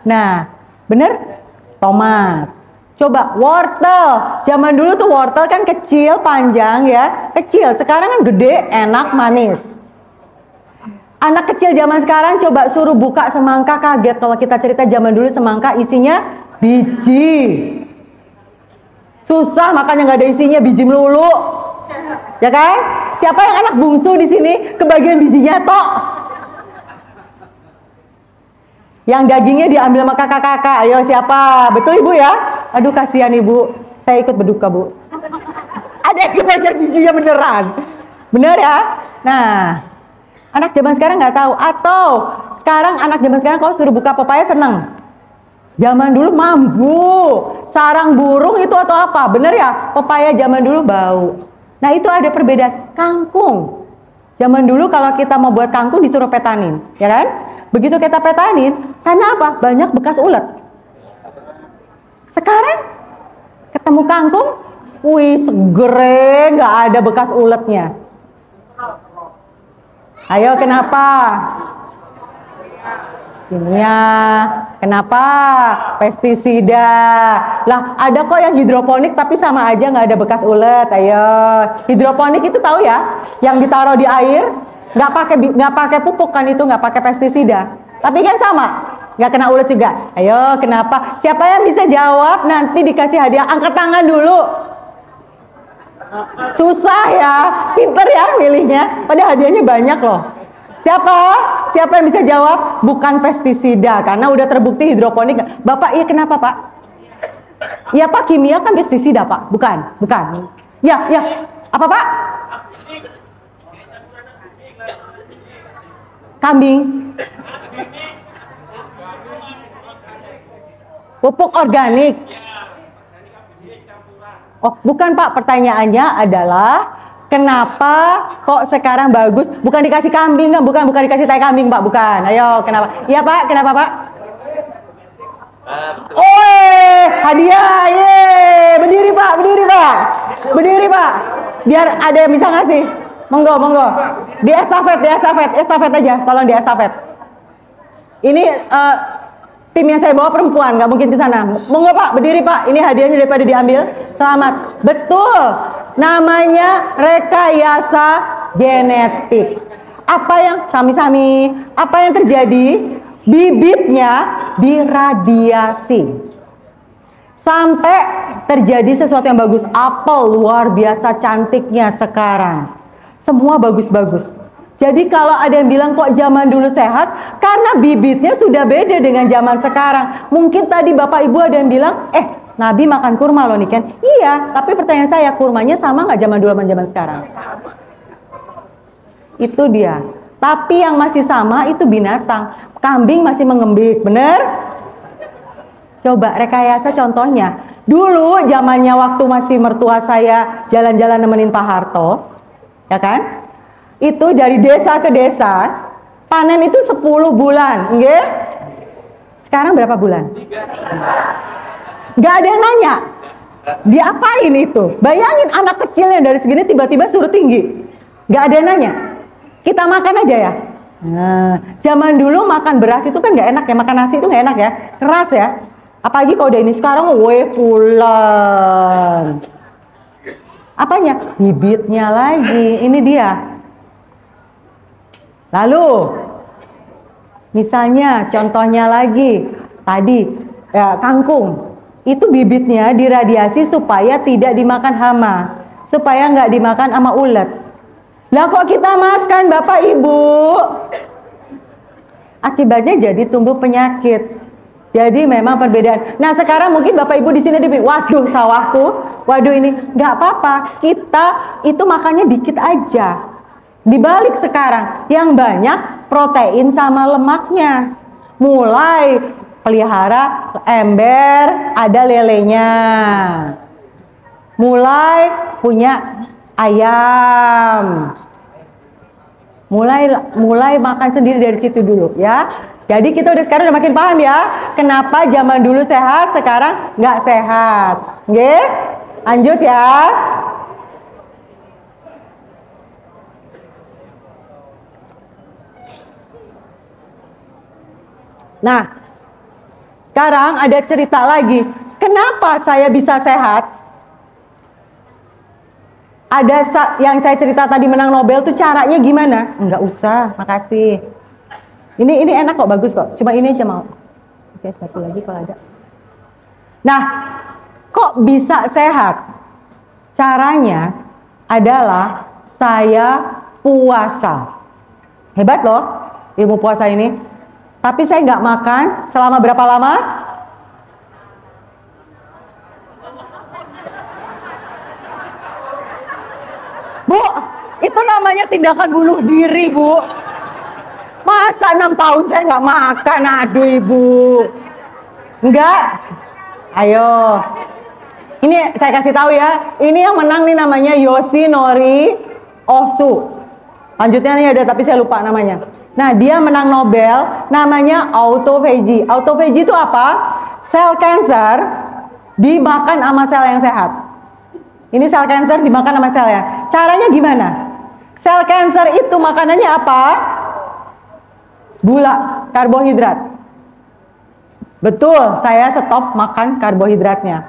Nah, bener? Tomat. Coba wortel. Zaman dulu tuh wortel kan kecil, panjang ya. Kecil, sekarang kan gede, enak, manis. Anak kecil zaman sekarang coba suruh buka semangka, kaget kalau kita cerita zaman dulu semangka isinya biji. Susah makanya nggak ada isinya, biji melulu. Ya kan? Siapa yang anak bungsu di sini kebagian bijinya tok? Yang dagingnya diambil sama kakak-kakak. Ayo siapa? Betul Ibu ya? Aduh kasihan Ibu. Saya ikut berduka Bu. Ada yang kebagian bijinya beneran. Bener ya? Nah, anak zaman sekarang nggak tahu. Atau sekarang anak zaman sekarang kalau suruh buka pepaya seneng. Zaman dulu mambu, sarang burung itu atau apa? Bener ya? Pepaya zaman dulu bau. Nah itu ada perbedaan. Kangkung. Zaman dulu kalau kita mau buat kangkung disuruh petanin, ya kan? Begitu kita petanin, karena apa? Banyak bekas ulet. Sekarang ketemu kangkung, wih segere, nggak ada bekas uletnya. Ayo kenapa? Kimia. Kenapa? Pestisida. Lah ada kok yang hidroponik tapi sama aja nggak ada bekas ulet. Ayo. Hidroponik itu tahu ya? Yang ditaruh di air, nggak pakai pupuk kan itu, nggak pakai pestisida. Tapi kan sama, nggak kena ulet juga. Ayo kenapa? Siapa yang bisa jawab nanti dikasih hadiah? Angkat tangan dulu. Susah ya, pinter ya milihnya. Padahal hadiahnya banyak loh. Siapa? Siapa yang bisa jawab? Bukan pestisida, karena udah terbukti hidroponik. Bapak, iya kenapa Pak? Ya Pak, kimia kan pestisida Pak, bukan? Bukan. Ya, Apa Pak? Kambing. Pupuk organik. Oh, bukan Pak, pertanyaannya adalah kenapa kok sekarang bagus? Bukan dikasih kambing kan? Bukan dikasih tai kambing Pak, bukan. Ayo, kenapa? Iya Pak, kenapa Pak? Oh, hadiah, ye, berdiri Pak, berdiri Pak, biar ada yang bisa ngasih. Monggo, di estafet aja, tolong di estafet. Ini tim yang saya bawa perempuan, nggak mungkin ke sana. Monggo Pak, berdiri Pak, ini hadiahnya daripada diambil. Selamat, betul, namanya rekayasa genetik. Apa yang sami-sami? Apa yang terjadi? Bibitnya diradiasi sampai terjadi sesuatu yang bagus. Apel luar biasa cantiknya sekarang, semua bagus-bagus. Jadi kalau ada yang bilang kok zaman dulu sehat, karena bibitnya sudah beda dengan zaman sekarang. Mungkin tadi Bapak Ibu ada yang bilang, Nabi makan kurma loh Niken. Iya, tapi pertanyaan saya, kurmanya sama nggak zaman dulu sama zaman sekarang? Itu dia. Tapi yang masih sama itu binatang. Kambing masih mengembik, bener? Coba rekayasa contohnya. Dulu zamannya waktu masih mertua saya jalan-jalan nemenin Pak Harto, ya kan? Itu dari desa ke desa, panen itu 10 bulan, nggih? Sekarang berapa bulan? 3. Gak ada yang nanya. Diapain itu? Bayangin anak kecilnya dari segini tiba-tiba suruh tinggi. Gak ada yang nanya. Kita makan aja ya. Nah, zaman dulu makan beras itu kan nggak enak ya, makan nasi itu nggak enak ya, keras ya. Apalagi kalau udah ini sekarang, pulang. Apanya? Bibitnya lagi. Ini dia. Lalu, misalnya contohnya lagi tadi kangkung. Itu bibitnya diradiasi supaya tidak dimakan hama, supaya nggak dimakan sama ulet. Lah kok kita makan Bapak Ibu? Akibatnya jadi tumbuh penyakit. Jadi memang perbedaan. Nah sekarang mungkin Bapak Ibu di sini waduh sawahku, waduh ini nggak apa-apa. Kita itu makannya dikit aja. Dibalik sekarang yang banyak protein sama lemaknya. Mulai pelihara ember, ada lelenya. Mulai punya ayam, mulai makan sendiri dari situ dulu ya. Jadi kita udah sekarang udah makin paham ya, kenapa zaman dulu sehat sekarang nggak sehat. Oke, lanjut ya. Nah, sekarang ada cerita lagi, kenapa saya bisa sehat? Ada yang saya cerita tadi menang Nobel tuh caranya gimana? Enggak usah, makasih. Ini enak kok, bagus kok. Cuma ini aja mau. Saya sepatu lagi kalau ada. Nah, kok bisa sehat? Caranya adalah saya puasa. Hebat loh ilmu puasa ini. Tapi saya nggak makan selama berapa lama? Bu, itu namanya tindakan bunuh diri, Bu. Masa 6 tahun saya nggak makan, aduh Ibu. Enggak? Ayo. Ini saya kasih tahu ya, ini yang menang nih namanya Yoshinori Osu. Lanjutnya nih ada, tapi saya lupa namanya. Nah, dia menang Nobel, namanya autophagy. Autophagy itu apa? Sel kanker dimakan sama sel yang sehat. Ini sel kanker dimakan sama sel ya. Caranya gimana? Sel kanker itu makanannya apa? Gula, karbohidrat. Betul, saya stop makan karbohidratnya.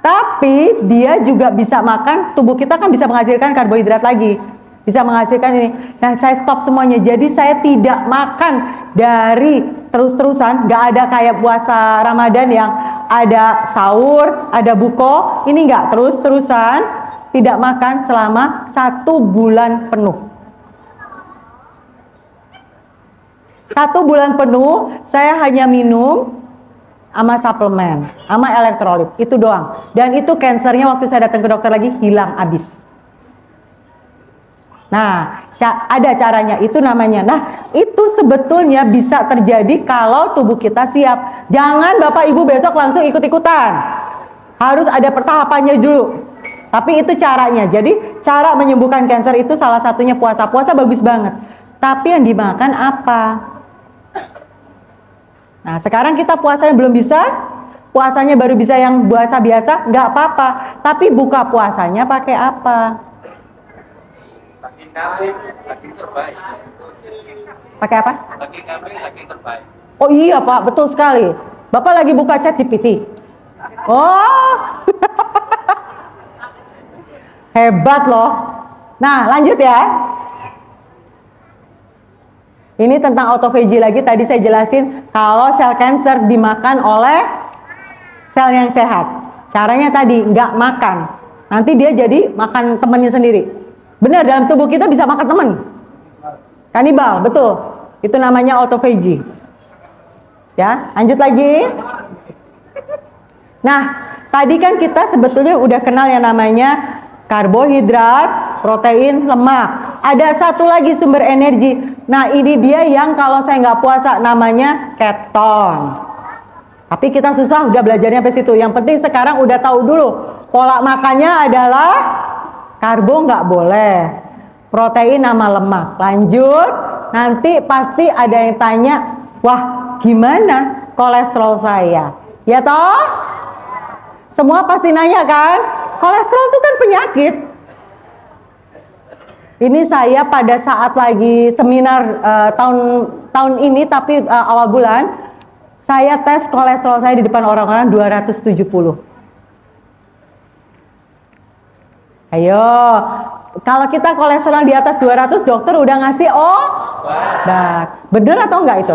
Tapi dia juga bisa makan, tubuh kita kan bisa menghasilkan karbohidrat lagi. Bisa menghasilkan ini. Nah, saya stop semuanya. Jadi saya tidak makan dari terus-terusan. Gak ada kayak puasa Ramadan yang ada sahur, ada buko. Ini gak terus-terusan. Tidak makan selama 1 bulan penuh. 1 bulan penuh saya hanya minum sama suplemen, sama elektrolit, itu doang. Dan itu kansernya waktu saya datang ke dokter lagi hilang abis. Nah, ada caranya, itu namanya. Nah, itu sebetulnya bisa terjadi kalau tubuh kita siap. Jangan Bapak Ibu besok langsung ikut-ikutan. Harus ada pertahapannya dulu. Tapi itu caranya. Jadi, cara menyembuhkan kanker itu salah satunya puasa. Puasa bagus banget. Tapi yang dimakan apa? Nah, sekarang kita puasanya belum bisa. Puasanya baru bisa yang puasa biasa, nggak apa-apa. Tapi buka puasanya pakai apa? Daging kambing, daging terbaik. Pakai apa? Daging kambing, daging terbaik. Oh iya Pak, betul sekali. Bapak lagi buka ChatGPT. Oh, hebat loh. Nah, lanjut ya. Ini tentang autophagy lagi. Tadi saya jelasin kalau sel kanker dimakan oleh sel yang sehat. Caranya tadi nggak makan. Nanti dia jadi makan temannya sendiri. Benar, dalam tubuh kita bisa makan teman. Kanibal, betul. Itu namanya autophagy. Ya, lanjut lagi. Nah, tadi kan kita sebetulnya udah kenal yang namanya karbohidrat, protein, lemak. Ada satu lagi sumber energi. Nah, ini dia yang kalau saya nggak puasa namanya keton. Tapi kita susah udah belajarnya sampai situ. Yang penting sekarang udah tahu dulu pola makannya adalah karbo nggak boleh, protein sama lemak. Lanjut, nanti pasti ada yang tanya, wah gimana kolesterol saya? Ya toh? Semua pasti nanya kan? Kolesterol itu kan penyakit. Ini saya pada saat lagi seminar tahun ini, tapi awal bulan, saya tes kolesterol saya di depan orang-orang 270. Ayo, kalau kita kolesterol di atas 200, dokter udah ngasih obat. Bener atau enggak itu?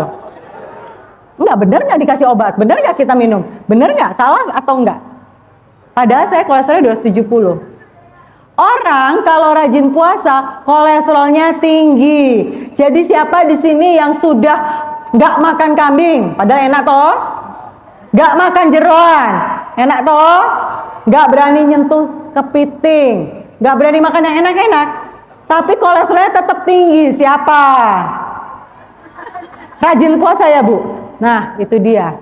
Enggak, bener nggak dikasih obat? Bener nggak kita minum? Bener nggak? Salah atau enggak? Padahal saya kolesterolnya 270. Orang kalau rajin puasa, kolesterolnya tinggi. Jadi siapa di sini yang sudah nggak makan kambing? Padahal enak toh? Nggak makan jeroan? Enak toh? Nggak berani nyentuh kepiting, nggak berani makan yang enak-enak, tapi kolesterolnya tetap tinggi. Siapa? Rajin puasa ya Bu? Nah itu dia.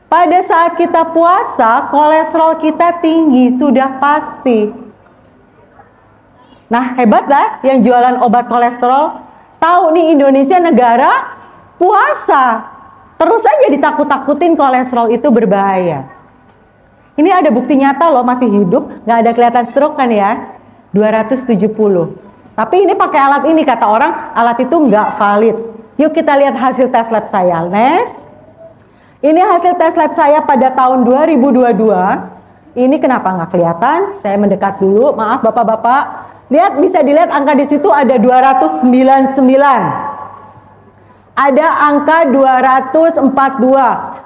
Pada saat kita puasa, kolesterol kita tinggi, sudah pasti. Nah hebat lah yang jualan obat kolesterol. Tahu nih Indonesia negara puasa, terus aja ditakut-takutin kolesterol itu berbahaya. Ini ada bukti nyata loh, masih hidup, nggak ada kelihatan stroke kan ya, 270. Tapi ini pakai alat ini, kata orang alat itu nggak valid. Yuk kita lihat hasil tes lab saya. Next. Ini hasil tes lab saya pada tahun 2022. Ini kenapa nggak kelihatan? Saya mendekat dulu, maaf bapak-bapak. Lihat, bisa dilihat angka di situ ada 299. Ada angka 242,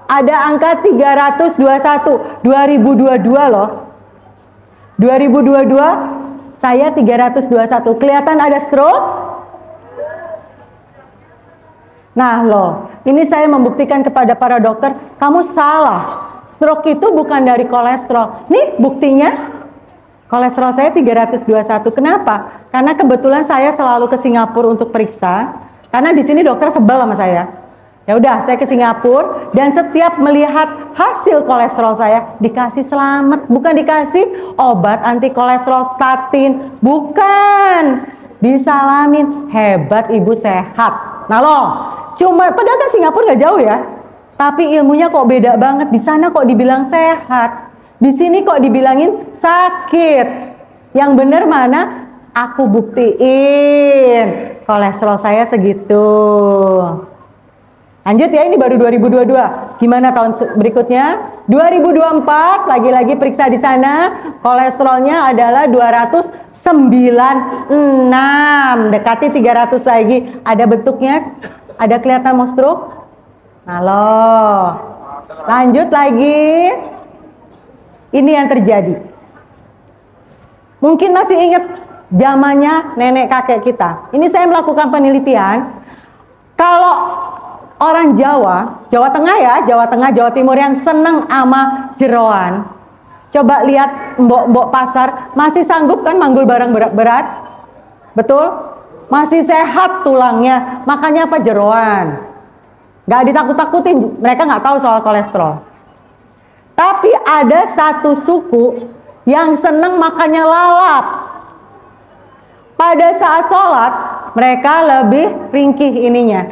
ada angka 321, 2022 loh. 2022 saya 321. Kelihatan ada stroke? Nah loh, ini saya membuktikan kepada para dokter, kamu salah. Stroke itu bukan dari kolesterol. Nih buktinya, kolesterol saya 321. Kenapa? Karena kebetulan saya selalu ke Singapura untuk periksa. Karena di sini dokter sebel sama saya. Ya udah, saya ke Singapura dan setiap melihat hasil kolesterol saya dikasih selamat, bukan dikasih obat anti kolesterol statin, bukan. Disalamin, hebat ibu sehat. Nah loh, cuma padahal kan Singapura nggak jauh ya. Tapi ilmunya kok beda banget. Di sana kok dibilang sehat, di sini kok dibilangin sakit. Yang bener mana? Aku buktiin kolesterol saya segitu. Lanjut ya, ini baru 2022. Gimana tahun berikutnya? 2024 lagi-lagi periksa di sana, kolesterolnya adalah 296, dekati 300 lagi. Ada bentuknya? Ada kelihatan mau stroke? Nah loh. Lanjut lagi. Ini yang terjadi. Mungkin masih ingat zamannya nenek kakek kita. Ini saya melakukan penelitian. Kalau orang Jawa, Jawa Tengah ya, Jawa Tengah, Jawa Timur yang seneng sama jeroan. Coba lihat mbok-mbok pasar, masih sanggup kan manggul barang berat? Betul? Masih sehat tulangnya, makanya apa? Jeroan. Gak ditakut-takutin, mereka nggak tahu soal kolesterol. Tapi ada satu suku yang seneng makannya lalap. Pada saat sholat, mereka lebih ringkih ininya.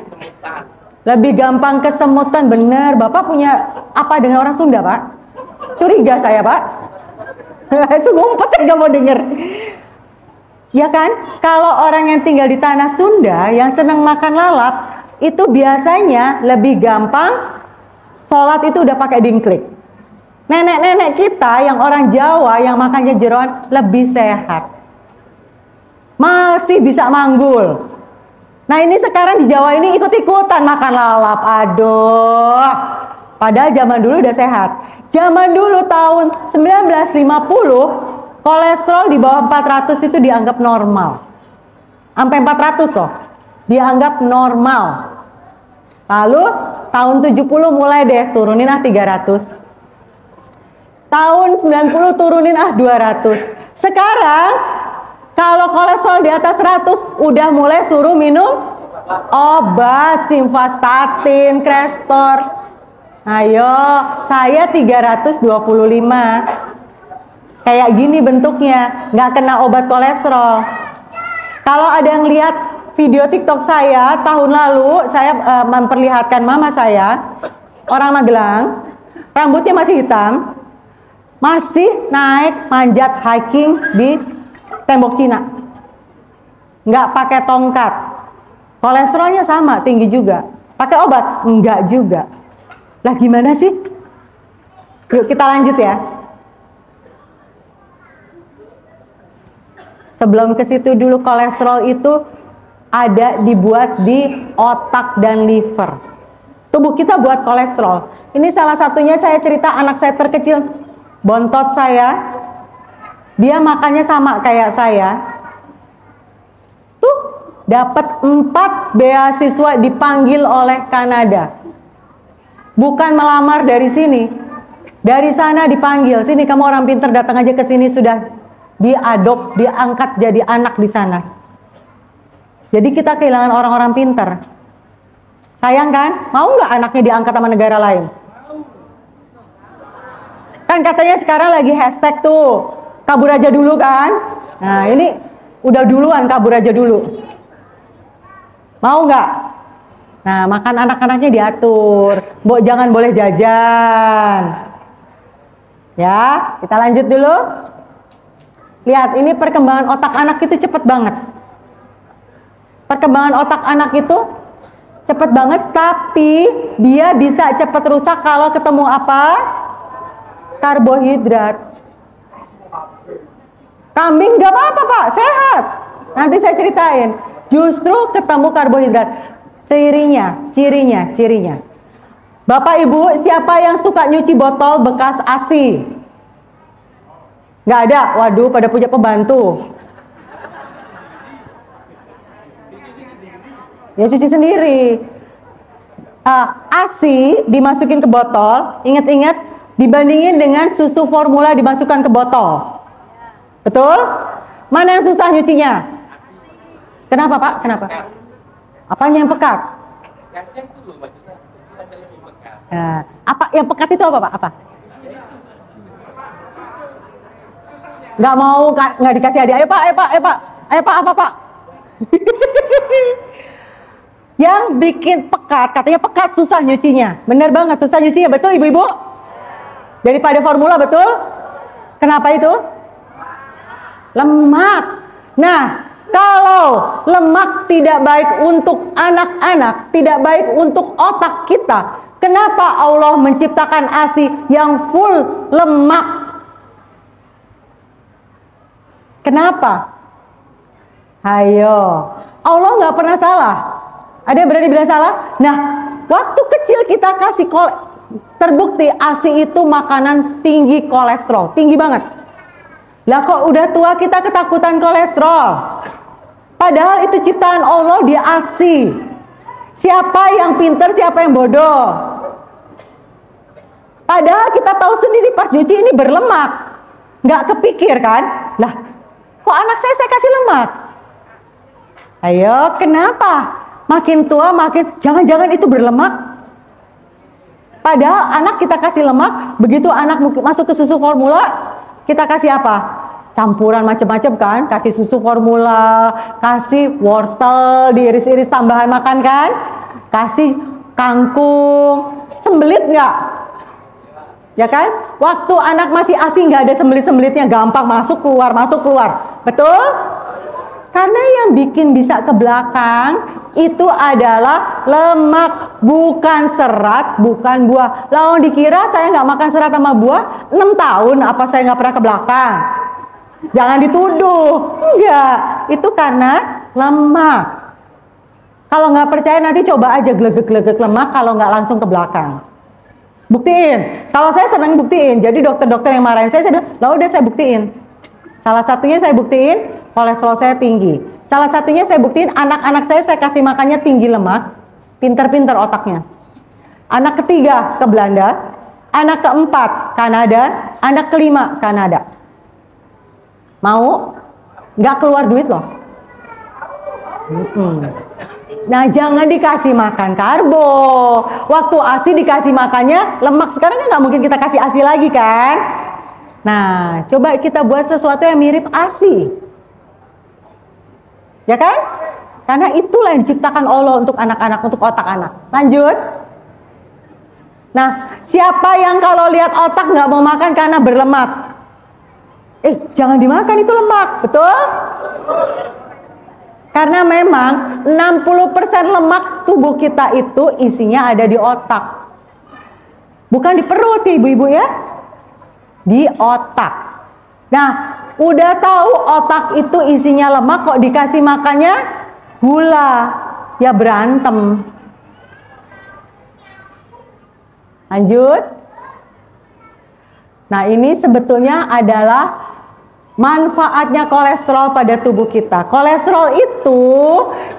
Lebih gampang kesemutan, bener. Bapak punya apa dengan orang Sunda, Pak? Curiga saya, Pak. Ngumpet gak mau denger. Ya kan? Kalau orang yang tinggal di tanah Sunda, yang seneng makan lalap, itu biasanya lebih gampang sholat itu udah pakai dingklik. Nenek-nenek kita yang orang Jawa yang makannya jeroan lebih sehat. Masih bisa manggul. Nah ini sekarang di Jawa ini ikut-ikutan makan lalap. Aduh. Padahal zaman dulu udah sehat. Zaman dulu tahun 1950 kolesterol di bawah 400 itu dianggap normal. Sampai 400 loh. Dianggap normal. Lalu tahun 70 mulai deh turunin 300. Tahun 90 turunin 200. Sekarang kalau kolesterol di atas 100 udah mulai suruh minum obat, simvastatin, Crestor. Ayo, saya 325. Kayak gini bentuknya, nggak kena obat kolesterol. Kalau ada yang lihat video TikTok saya tahun lalu, saya memperlihatkan mama saya, orang Magelang, rambutnya masih hitam, masih naik manjat hiking di tembok Cina, nggak pakai tongkat, kolesterolnya sama tinggi juga, pakai obat enggak juga. Lah gimana sih? Yuk kita lanjut ya. Sebelum ke situ dulu, kolesterol itu ada dibuat di otak dan liver. Tubuh kita buat kolesterol. Ini salah satunya saya cerita anak saya terkecil, bontot saya. Dia makannya sama kayak saya. Tuh, dapat 4 beasiswa dipanggil oleh Kanada. Bukan melamar dari sini. Dari sana dipanggil. Sini kamu orang pinter, datang aja ke sini, sudah diadop, diangkat jadi anak di sana. Jadi kita kehilangan orang-orang pinter. Sayang kan? Mau nggak anaknya diangkat sama negara lain? Kan katanya sekarang lagi hashtag tuh, kabur aja dulu kan? Nah ini udah duluan, kabur aja dulu. Mau nggak? Nah makan anak-anaknya diatur. Mbok jangan boleh jajan. Ya, kita lanjut dulu. Lihat, ini perkembangan otak anak itu cepet banget. Perkembangan otak anak itu cepet banget, tapi dia bisa cepet rusak kalau ketemu apa? Karbohidrat. Kambing gak apa-apa Pak, sehat. Nanti saya ceritain. Justru ketemu karbohidrat. Cirinya. Bapak Ibu, siapa yang suka nyuci botol bekas ASI? Nggak ada? Waduh, pada punya pembantu. Ya cuci sendiri. ASI dimasukin ke botol, ingat-ingat, dibandingin dengan susu formula dimasukkan ke botol. Betul? Mana yang susah nyucinya? Kenapa Pak? Kenapa? Apanya yang pekat? Nah, apa yang pekat itu apa Pak? Apa? Nggak mau, nggak dikasih hadiah. Ayo Pak, apa Pak? Yang bikin pekat, katanya pekat susah nyucinya. Bener banget, susah nyucinya, betul ibu-ibu? Daripada formula, betul? Kenapa itu? Lemak. Nah, kalau lemak tidak baik untuk anak-anak, tidak baik untuk otak kita, kenapa Allah menciptakan ASI yang full lemak? Kenapa? Ayo, Allah nggak pernah salah. Ada yang berani bilang salah? Nah, waktu kecil kita kasih terbukti ASI itu makanan tinggi kolesterol, tinggi banget. Lah kok udah tua kita ketakutan kolesterol? Padahal itu ciptaan Allah, dia ASI. Siapa yang pinter, siapa yang bodoh? Padahal kita tahu sendiri pas nyuci ini berlemak. Nggak kepikir kan? Lah, kok anak saya kasih lemak? Ayo, kenapa? Makin tua makin, jangan-jangan itu berlemak? Padahal anak kita kasih lemak, begitu anak masuk ke susu formula, kita kasih apa? Campuran macam-macam kan? Kasih susu formula, kasih wortel, diiris-iris tambahan makan kan? Kasih kangkung, sembelit nggak? Ya kan? Waktu anak masih ASI nggak ada sembelit-semblitnya, gampang masuk keluar, betul? Karena yang bikin bisa ke belakang itu adalah lemak, bukan serat, bukan buah. Lalu dikira saya nggak makan serat sama buah 6 tahun, apa saya nggak pernah ke belakang? Jangan dituduh, enggak. Itu karena lemak. Kalau nggak percaya nanti coba aja glegek-glegek lemak kalau nggak langsung ke belakang. Buktiin. Kalau saya senang buktiin, jadi dokter-dokter yang marahin saya bilang, lah udah saya buktiin. Salah satunya saya buktiin kolesterol saya tinggi. Salah satunya saya buktiin anak-anak saya kasih makannya tinggi lemak, pinter-pinter otaknya. Anak ketiga ke Belanda, anak keempat Kanada, anak kelima Kanada. Mau? Nggak keluar duit loh. Nah, jangan dikasih makan karbo. Waktu ASI dikasih makannya lemak. Sekarang kan nggak mungkin kita kasih ASI lagi kan? Nah, coba kita buat sesuatu yang mirip ASI. Ya kan? Karena itulah yang diciptakan Allah untuk anak-anak, untuk otak anak. Lanjut. Nah, siapa yang kalau lihat otak nggak mau makan karena berlemak? Jangan dimakan, itu lemak, betul? Karena memang 60% lemak tubuh kita itu isinya ada di otak. Bukan di perut, ibu-ibu ya. Di otak. Nah, udah tahu otak itu isinya lemak, kok dikasih makannya gula, ya berantem. Lanjut. Nah, ini sebetulnya adalah manfaatnya kolesterol pada tubuh kita. Kolesterol itu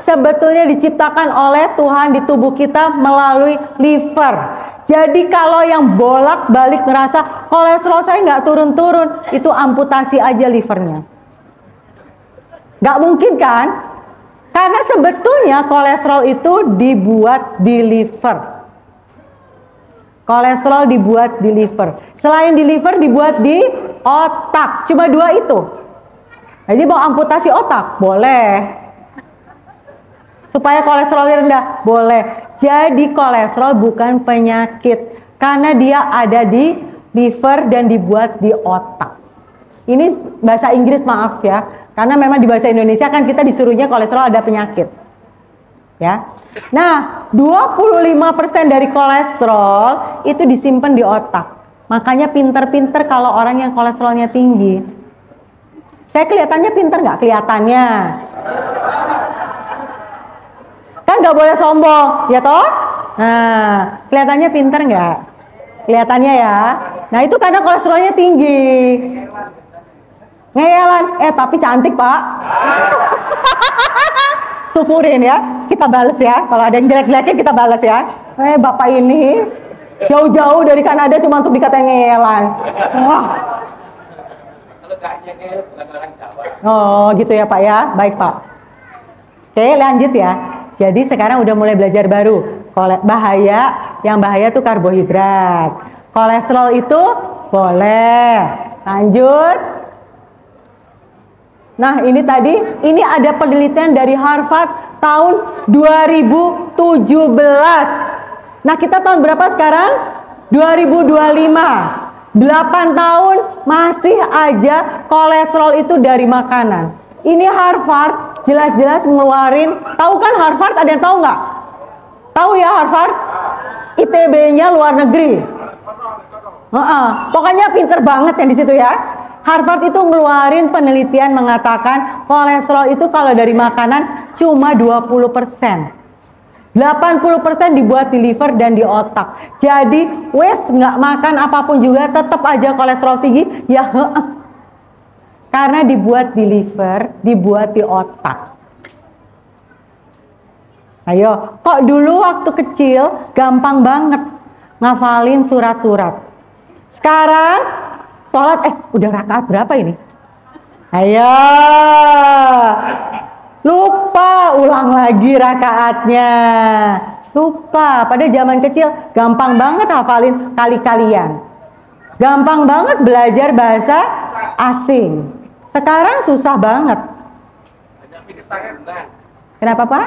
sebetulnya diciptakan oleh Tuhan di tubuh kita melalui liver. Jadi kalau yang bolak-balik ngerasa kolesterol saya nggak turun-turun, itu amputasi aja livernya. Nggak mungkin kan? Karena sebetulnya kolesterol itu dibuat di liver. Kolesterol dibuat di liver. Selain di liver dibuat di otak. Cuma 2 itu. Jadi mau amputasi otak? Boleh. Supaya kolesterolnya rendah? Boleh. Jadi kolesterol bukan penyakit. Karena dia ada di liver dan dibuat di otak. Ini bahasa Inggris, maaf ya. Karena memang di bahasa Indonesia kan kita disuruhnya kolesterol ada penyakit. Ya. Nah, 25% dari kolesterol itu disimpan di otak. Makanya pinter-pinter kalau orang yang kolesterolnya tinggi. Saya kelihatannya pinter nggak? Kelihatannya. Kan nggak boleh sombong, ya toh? Nah, kelihatannya pinter nggak? Kelihatannya ya. Nah, itu karena kolesterolnya tinggi. Ngeyelan, tapi cantik pak. Syukurin ya, kita balas ya. Kalau ada yang jelek-jeleknya kita balas ya. Bapak ini jauh-jauh dari Kanada cuma untuk dikatain ngeyelan. Wah. Kalau nggak ngeyel bukan orang Jawa. Oh gitu ya pak ya, baik pak. Oke lanjut ya. Jadi sekarang udah mulai belajar baru. Yang bahaya tuh karbohidrat. Kolesterol itu boleh. Lanjut. Nah ini tadi, ini ada penelitian dari Harvard tahun 2017. Nah kita tahun berapa sekarang? 2025. 8 tahun masih aja kolesterol itu dari makanan. Ini Harvard jelas-jelas ngeluarin, tahu kan Harvard, ada yang tahu nggak? Tahu ya Harvard? ITB-nya luar negeri. Pokoknya pinter banget yang di situ ya. Harvard itu ngeluarin penelitian mengatakan kolesterol itu kalau dari makanan cuma 20%. 80% dibuat di liver dan di otak. Jadi wes nggak makan apapun juga tetap aja kolesterol tinggi ya. Karena dibuat di liver, dibuat di otak. Ayo, kok dulu waktu kecil gampang banget ngafalin surat-surat. Sekarang sholat, udah rakaat berapa ini? Ayo. lupa, ulang lagi rakaatnya. Lupa, pada zaman kecil gampang banget hafalin kali-kalian. Gampang banget belajar bahasa asing. Sekarang susah banget. Kenapa Pak?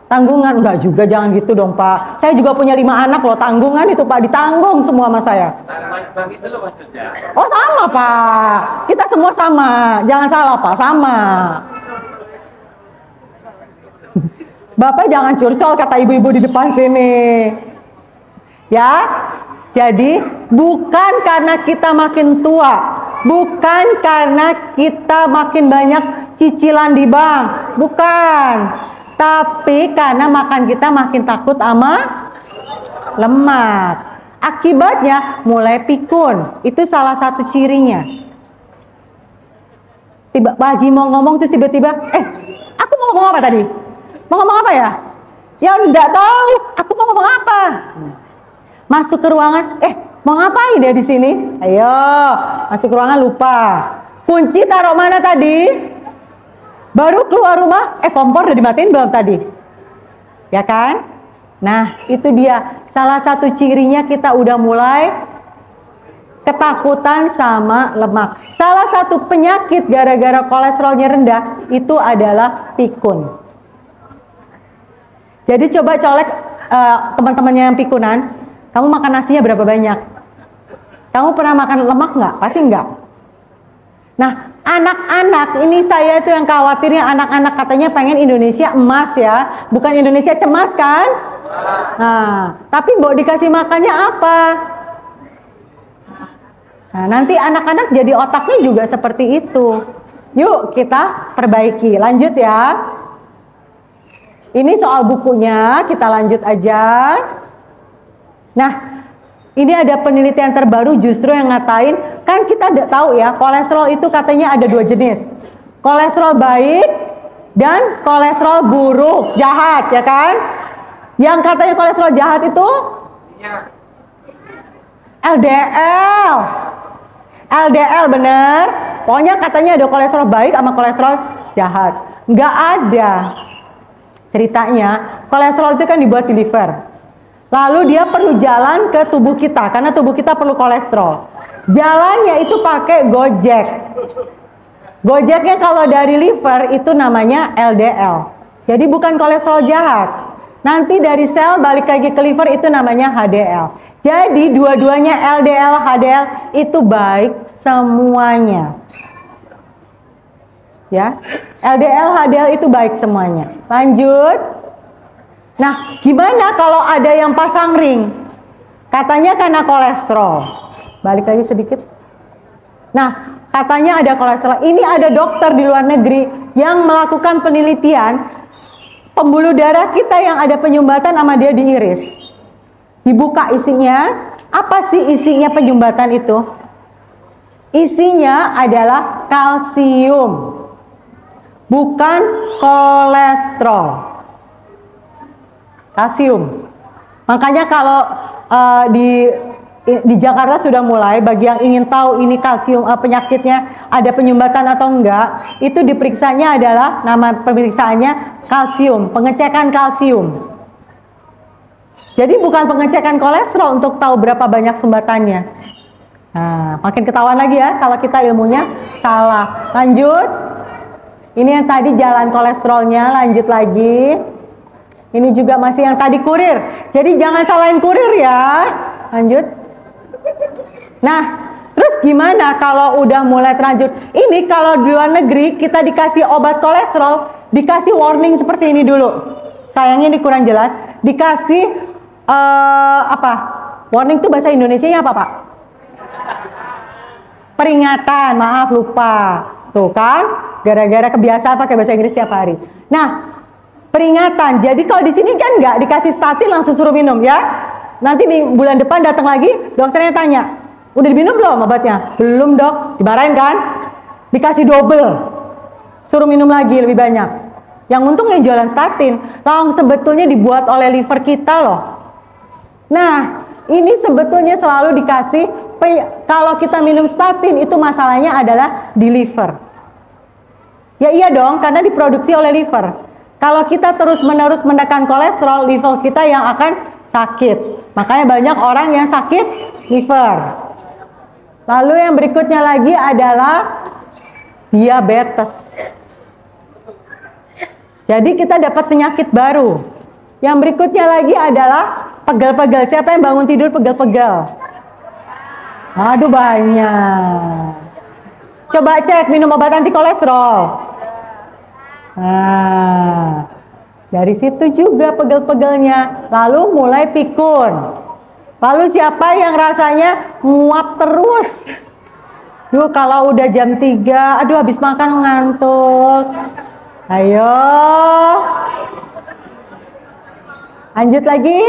Tanggungan enggak juga, jangan gitu dong Pak. Saya juga punya 5 anak loh, tanggungan itu Pak, ditanggung semua sama saya. Oh sama Pak, kita semua sama, jangan salah Pak, sama. Bapak jangan curcol kata ibu-ibu di depan sini. Ya, jadi bukan karena kita makin tua, bukan karena kita makin banyak cicilan di bank, bukan. Tapi karena makan kita makin takut sama lemak. Akibatnya mulai pikun. Itu salah satu cirinya. Tiba pagi mau ngomong terus tiba-tiba, aku mau ngomong apa tadi? Mau ngomong apa ya? Ya enggak tahu. Aku mau ngomong apa? Masuk ke ruangan, mau ngapain dia di sini? Ayo, masuk ke ruangan lupa. Kunci taruh mana tadi? Baru keluar rumah, kompor udah dimatiin belum tadi? Ya kan? Nah, itu dia. Salah satu cirinya kita udah mulai ketakutan sama lemak. Salah satu penyakit gara-gara kolesterolnya rendah itu adalah pikun. Jadi coba colek teman-temannya yang pikunan, kamu makan nasinya berapa banyak? Kamu pernah makan lemak nggak? Pasti nggak. Nah, anak-anak ini saya itu yang khawatirnya, anak-anak katanya pengen Indonesia emas ya, bukan Indonesia cemas kan? Nah, tapi mau dikasih makannya apa? Nah, nanti anak-anak jadi otaknya juga seperti itu. Yuk kita perbaiki, lanjut ya. Ini soal bukunya, kita lanjut aja. Nah, ini ada penelitian terbaru justru yang ngatain, kan kita tahu ya, kolesterol itu katanya ada 2 jenis. Kolesterol baik dan kolesterol buruk, jahat ya kan? Yang katanya kolesterol jahat itu LDL. LDL bener. Pokoknya katanya ada kolesterol baik sama kolesterol jahat. Nggak ada. Ceritanya, kolesterol itu kan dibuat di liver. Lalu dia perlu jalan ke tubuh kita, karena tubuh kita perlu kolesterol. Jalannya itu pakai Gojek. Gojeknya kalau dari liver itu namanya LDL. Jadi bukan kolesterol jahat. Nanti dari sel balik lagi ke liver itu namanya HDL. Jadi dua-duanya LDL, HDL itu baik semuanya. Ya, LDL, HDL itu baik semuanya. Lanjut. Nah, gimana kalau ada yang pasang ring? Katanya karena kolesterol. Balik lagi sedikit. Nah, katanya ada kolesterol. Ini ada dokter di luar negeri yang melakukan penelitian pembuluh darah kita yang ada penyumbatan sama dia diiris. Dibuka isinya. Apa sih isinya penyumbatan itu? Isinya adalah kalsium. Bukan kolesterol. Kalsium. Makanya kalau di Jakarta sudah mulai, bagi yang ingin tahu ini kalsium penyakitnya ada penyumbatan atau enggak, itu diperiksanya adalah, nama pemeriksaannya kalsium, pengecekan kalsium. Jadi bukan pengecekan kolesterol untuk tahu berapa banyak sumbatannya. Nah, makin ketahuan lagi ya kalau kita ilmunya salah. Lanjut. Ini yang tadi jalan kolesterolnya, lanjut lagi. Ini juga masih yang tadi kurir. Jadi jangan salahin kurir ya. Lanjut. Nah, terus gimana kalau udah mulai terlanjur? Ini kalau di luar negeri kita dikasih obat kolesterol, dikasih warning seperti ini dulu. Sayangnya ini kurang jelas. Dikasih apa? Warning itu bahasa Indonesianya apa, Pak? Peringatan, maaf lupa. Tuh kan, gara-gara kebiasaan pakai bahasa Inggris tiap hari. Nah, peringatan. Jadi kalau di sini kan nggak dikasih statin langsung suruh minum ya. Nanti bulan depan datang lagi, dokternya tanya, udah diminum belum obatnya? Belum dok, dimarahin kan? Dikasih double, suruh minum lagi lebih banyak. Yang untung yang jualan statin, sebetulnya dibuat oleh liver kita loh. Nah, ini sebetulnya selalu dikasih, kalau kita minum statin itu masalahnya adalah di liver. Ya iya dong, karena diproduksi oleh liver. Kalau kita terus-menerus menekan kolesterol, liver kita yang akan sakit. Makanya banyak orang yang sakit liver. Lalu yang berikutnya lagi adalah diabetes. Jadi kita dapat penyakit baru. Yang berikutnya lagi adalah pegal-pegal. Siapa yang bangun tidur pegal-pegal? Aduh banyak. Coba cek minum obat anti kolesterol. Nah, dari situ juga pegel-pegelnya. Lalu mulai pikun. Lalu siapa yang rasanya nguap terus? Duh, kalau udah jam 3, aduh habis makan ngantuk. Ayo. Lanjut lagi.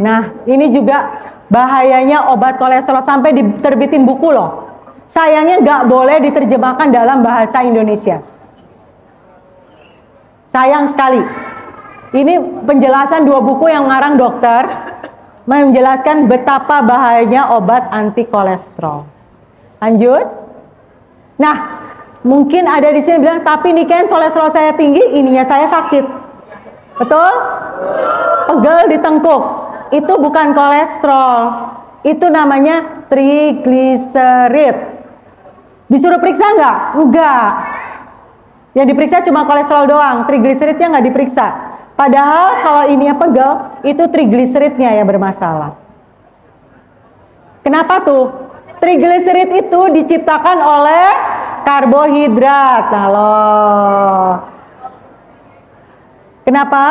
Nah, ini juga bahayanya obat kolesterol, sampai diterbitin buku loh. Sayangnya nggak boleh diterjemahkan dalam bahasa Indonesia. Sayang sekali. Ini penjelasan 2 buku yang ngarang dokter menjelaskan betapa bahayanya obat anti kolesterol. Lanjut. Nah, mungkin ada di sini bilang, tapi nih kan kolesterol saya tinggi, ininya saya sakit. Betul? Pegel di tengkuk. Itu bukan kolesterol. Itu namanya trigliserid. Disuruh periksa nggak? Enggak. Yang diperiksa cuma kolesterol doang, trigliseridnya nggak diperiksa. Padahal kalau ininya pegel, itu trigliseridnya yang bermasalah. Kenapa tuh? Trigliserid itu diciptakan oleh karbohidrat. Nah loh. Kenapa?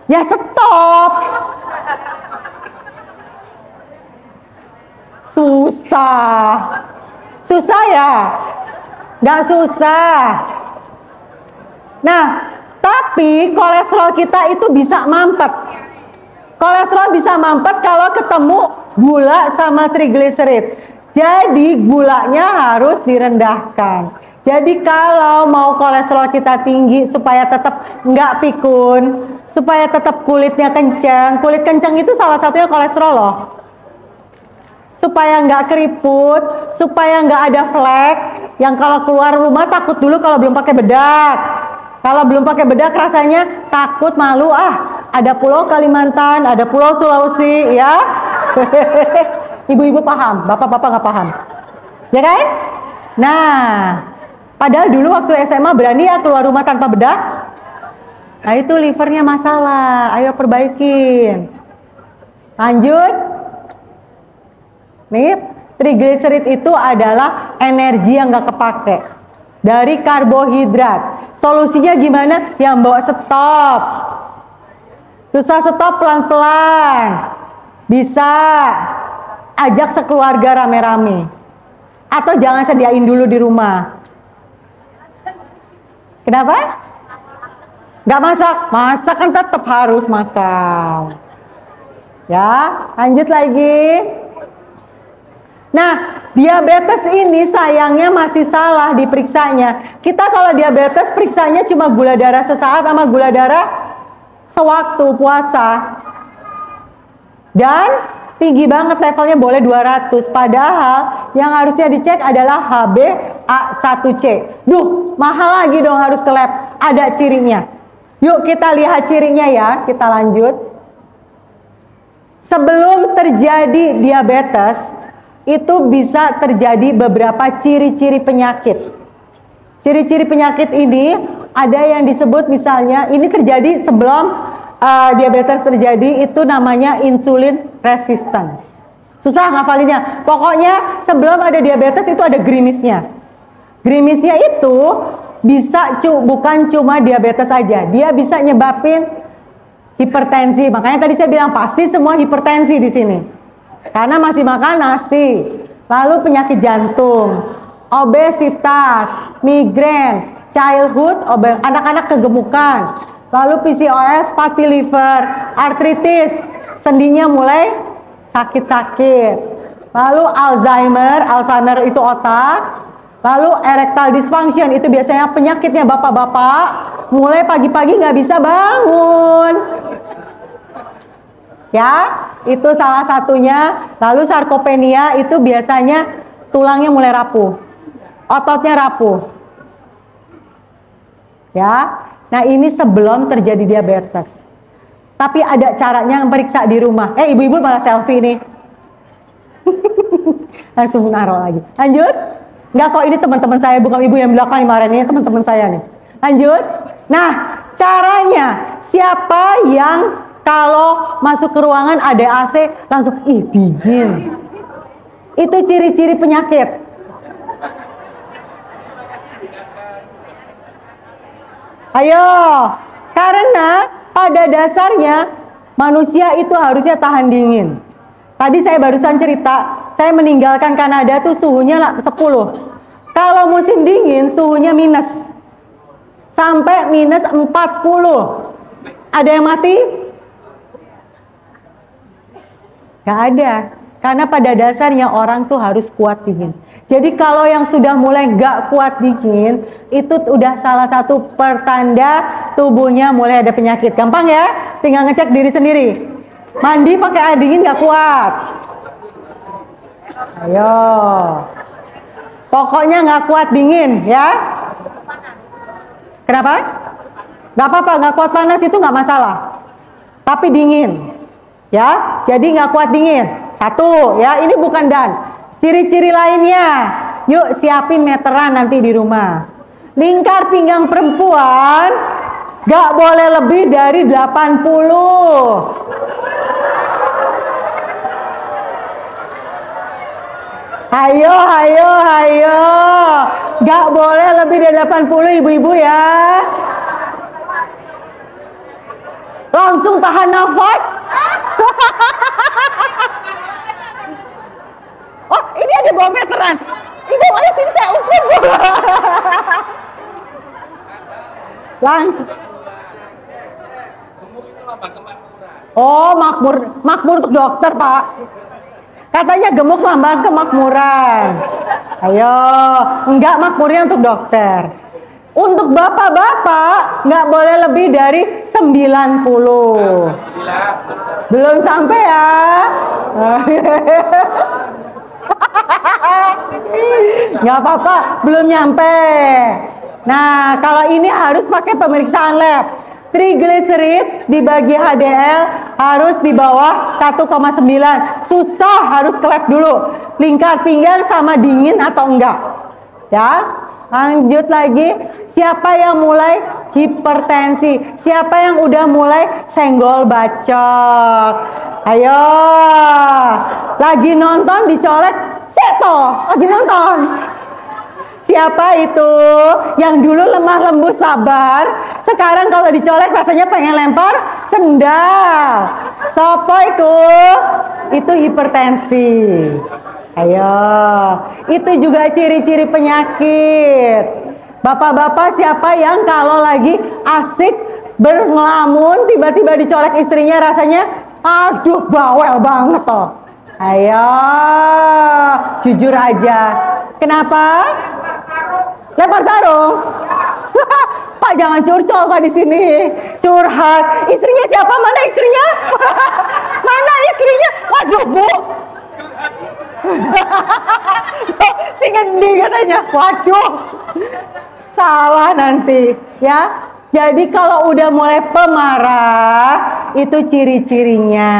Ya stop. Susah. Susah ya? Nggak susah. Nah, tapi kolesterol kita itu bisa mampet. Kolesterol bisa mampet kalau ketemu gula sama trigliserid. Jadi gulanya harus direndahkan. Jadi kalau mau kolesterol kita tinggi supaya tetap nggak pikun, supaya tetap kulitnya kencang. Kulit kencang itu salah satunya kolesterol loh. Supaya nggak keriput, supaya nggak ada flek, yang kalau keluar rumah takut dulu kalau belum pakai bedak. Kalau belum pakai bedak rasanya takut, malu, ada pulau Kalimantan, ada pulau Sulawesi, ya. Ibu-ibu paham, bapak-bapak nggak paham, ya kan? Nah, padahal dulu waktu SMA berani ya keluar rumah tanpa bedak. Nah itu livernya masalah, ayo perbaikin. Lanjut. Nih, trigliserid itu adalah energi yang nggak kepake dari karbohidrat. Solusinya gimana? Yang bawa stop. Susah stop, pelan-pelan. Bisa ajak sekeluarga rame-rame. Atau jangan sediain dulu di rumah. Kenapa? Nggak masak? Masak kan tetap harus makan. Ya, lanjut lagi. Nah, diabetes ini sayangnya masih salah diperiksanya. Kita kalau diabetes periksanya cuma gula darah sesaat sama gula darah sewaktu puasa. Dan tinggi banget levelnya, boleh 200. Padahal yang harusnya dicek adalah HbA1c. Duh, mahal lagi dong harus ke lab. Ada cirinya. Yuk kita lihat cirinya ya, kita lanjut. Sebelum terjadi diabetes, itu bisa terjadi beberapa ciri-ciri penyakit. Ciri-ciri penyakit ini ada yang disebut, misalnya ini terjadi sebelum diabetes terjadi, itu namanya insulin resistant. Susah ngafalinnya. Pokoknya sebelum ada diabetes itu ada gerimisnya. Gerimisnya itu bisa bukan cuma diabetes saja, dia bisa nyebabin hipertensi. Makanya tadi saya bilang pasti semua hipertensi di sini. Karena masih makan nasi, lalu penyakit jantung, obesitas, migrain, childhood, anak-anak kegemukan, lalu PCOS, fatty liver, artritis, sendinya mulai sakit-sakit, lalu Alzheimer itu otak, lalu erectile dysfunction, itu biasanya penyakitnya bapak-bapak, mulai pagi-pagi nggak bisa bangun. Ya, itu salah satunya. Lalu sarkopenia itu biasanya tulangnya mulai rapuh. ototnya rapuh. Ya, nah ini sebelum terjadi diabetes. Tapi ada caranya periksa di rumah. Ibu-ibu malah selfie nih. Langsung naruh lagi. Lanjut. Enggak kok, ini teman-teman saya, bukan ibu yang belakang kemarin, ini teman-teman saya nih. Lanjut. Nah, caranya siapa yang kalau masuk ke ruangan ada AC langsung dingin. Itu ciri-ciri penyakit. Ayo, karena pada dasarnya manusia itu harusnya tahan dingin. Tadi saya barusan cerita, saya meninggalkan Kanada tuh suhunya 10. Kalau musim dingin suhunya minus. Sampai minus 40. Ada yang mati? Gak ada. Karena pada dasarnya orang tuh harus kuat dingin. Jadi kalau yang sudah mulai gak kuat dingin, itu udah salah satu pertanda tubuhnya mulai ada penyakit. Gampang ya? Tinggal ngecek diri sendiri. Mandi pakai air dingin gak kuat. Ayo. Pokoknya gak kuat dingin ya. Kenapa? Gak apa-apa, gak kuat panas itu gak masalah. Tapi dingin. Ya, jadi gak kuat dingin. Satu, ya, ini bukan dan. Ciri-ciri lainnya, yuk siapin meteran nanti di rumah. Lingkar pinggang perempuan gak boleh lebih dari 80. Ayo, gak boleh lebih dari 80 ibu-ibu ya. Langsung tahan nafas. Oh, ini ada bawa meteran. Ibu, ayo sini saya ukur. Langsung. Oh, makmur untuk dokter, Pak. Katanya gemuk lambang kemakmuran. Ayo, enggak, makmurnya untuk dokter. Untuk bapak-bapak nggak boleh lebih dari 90. Belum sampai ya. Nggak apa-apa, belum nyampe. Nah, kalau ini harus pakai pemeriksaan lab. Trigliserid dibagi HDL harus di bawah 1,9. Susah, harus ke lab dulu. Lingkar pinggang sama dingin atau enggak. Ya, lanjut lagi. Siapa yang mulai hipertensi? Siapa yang udah mulai senggol bacok? Ayo, lagi nonton dicolek, seto, lagi nonton. Siapa itu yang dulu lemah lembut sabar, sekarang kalau dicolek rasanya pengen lempar sendal? Sopo itu hipertensi. Ayo, itu juga ciri-ciri penyakit. Bapak-bapak siapa yang kalau lagi asik berngelamun tiba-tiba dicolek istrinya rasanya aduh bawel banget toh. Ayo, jujur aja. Kenapa? Lempar sarung. Pak jangan curcol Pak di sini. Curhat. Istrinya siapa? Mana istrinya? Mana istrinya? Waduh Bu. Si ngendi katanya. Waduh. Salah nanti ya. Jadi kalau udah mulai pemarah itu ciri-cirinya.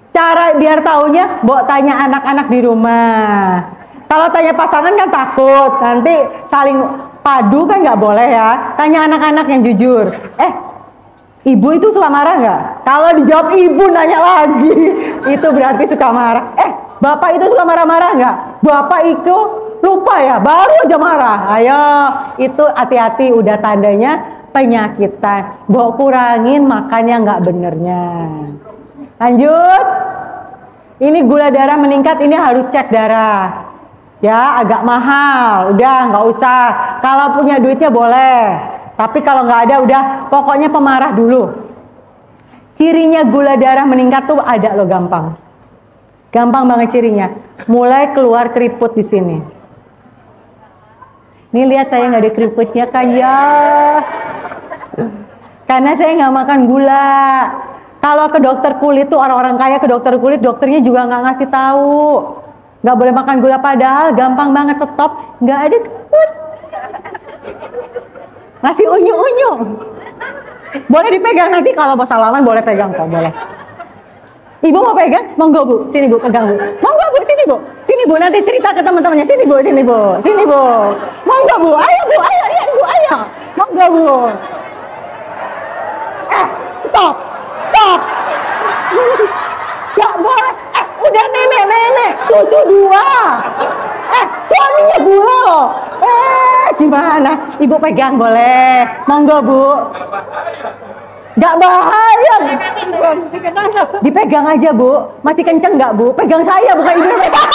Cara biar taunya, Mbok tanya anak-anak di rumah. Kalau tanya pasangan kan takut, nanti saling padu kan nggak boleh ya. Tanya anak-anak yang jujur. Ibu itu suka marah nggak? Kalau dijawab ibu nanya lagi, itu berarti suka marah. Bapak itu suka marah-marah nggak? Bapak itu lupa ya, baru aja marah. Ayo, itu hati-hati, udah tandanya penyakitan. Mbok kurangin makannya nggak benernya. Lanjut. Ini gula darah meningkat, ini harus cek darah. Ya, agak mahal. Udah, nggak usah. Kalau punya duitnya boleh. Tapi kalau nggak ada, udah. Pokoknya pemarah dulu. Cirinya gula darah meningkat tuh ada loh, gampang. Gampang banget cirinya. Mulai keluar keriput di sini. Nih lihat saya nggak ada keriputnya kan ya. Karena saya nggak makan gula. Kalau ke dokter kulit tuh orang-orang kaya ke dokter kulit, dokternya juga nggak ngasih tahu. Nggak boleh makan gula, padahal gampang banget stop, nggak ada takut. Ngasih unyu-unyu. Boleh dipegang, nanti kalau mau salaman boleh pegang kok, boleh. Ibu mau pegang? Monggo Bu, sini Bu, pegang Bu. Monggo Bu, sini Bu. Sini Bu, nanti cerita ke teman-temannya. Sini Bu, sini Bu. Sini Bu. Monggo Bu, ayo Bu, ayo, iya Bu, ayo. Monggo Bu. Stop. Stop. Gak boleh. Udah nenek, cucu 2. Suaminya gula loh. Gimana? Ibu pegang boleh. Monggo Bu. Gak bahaya. Dipegang aja Bu. Masih kenceng gak Bu? Pegang saya, bukan ibu yang pegang.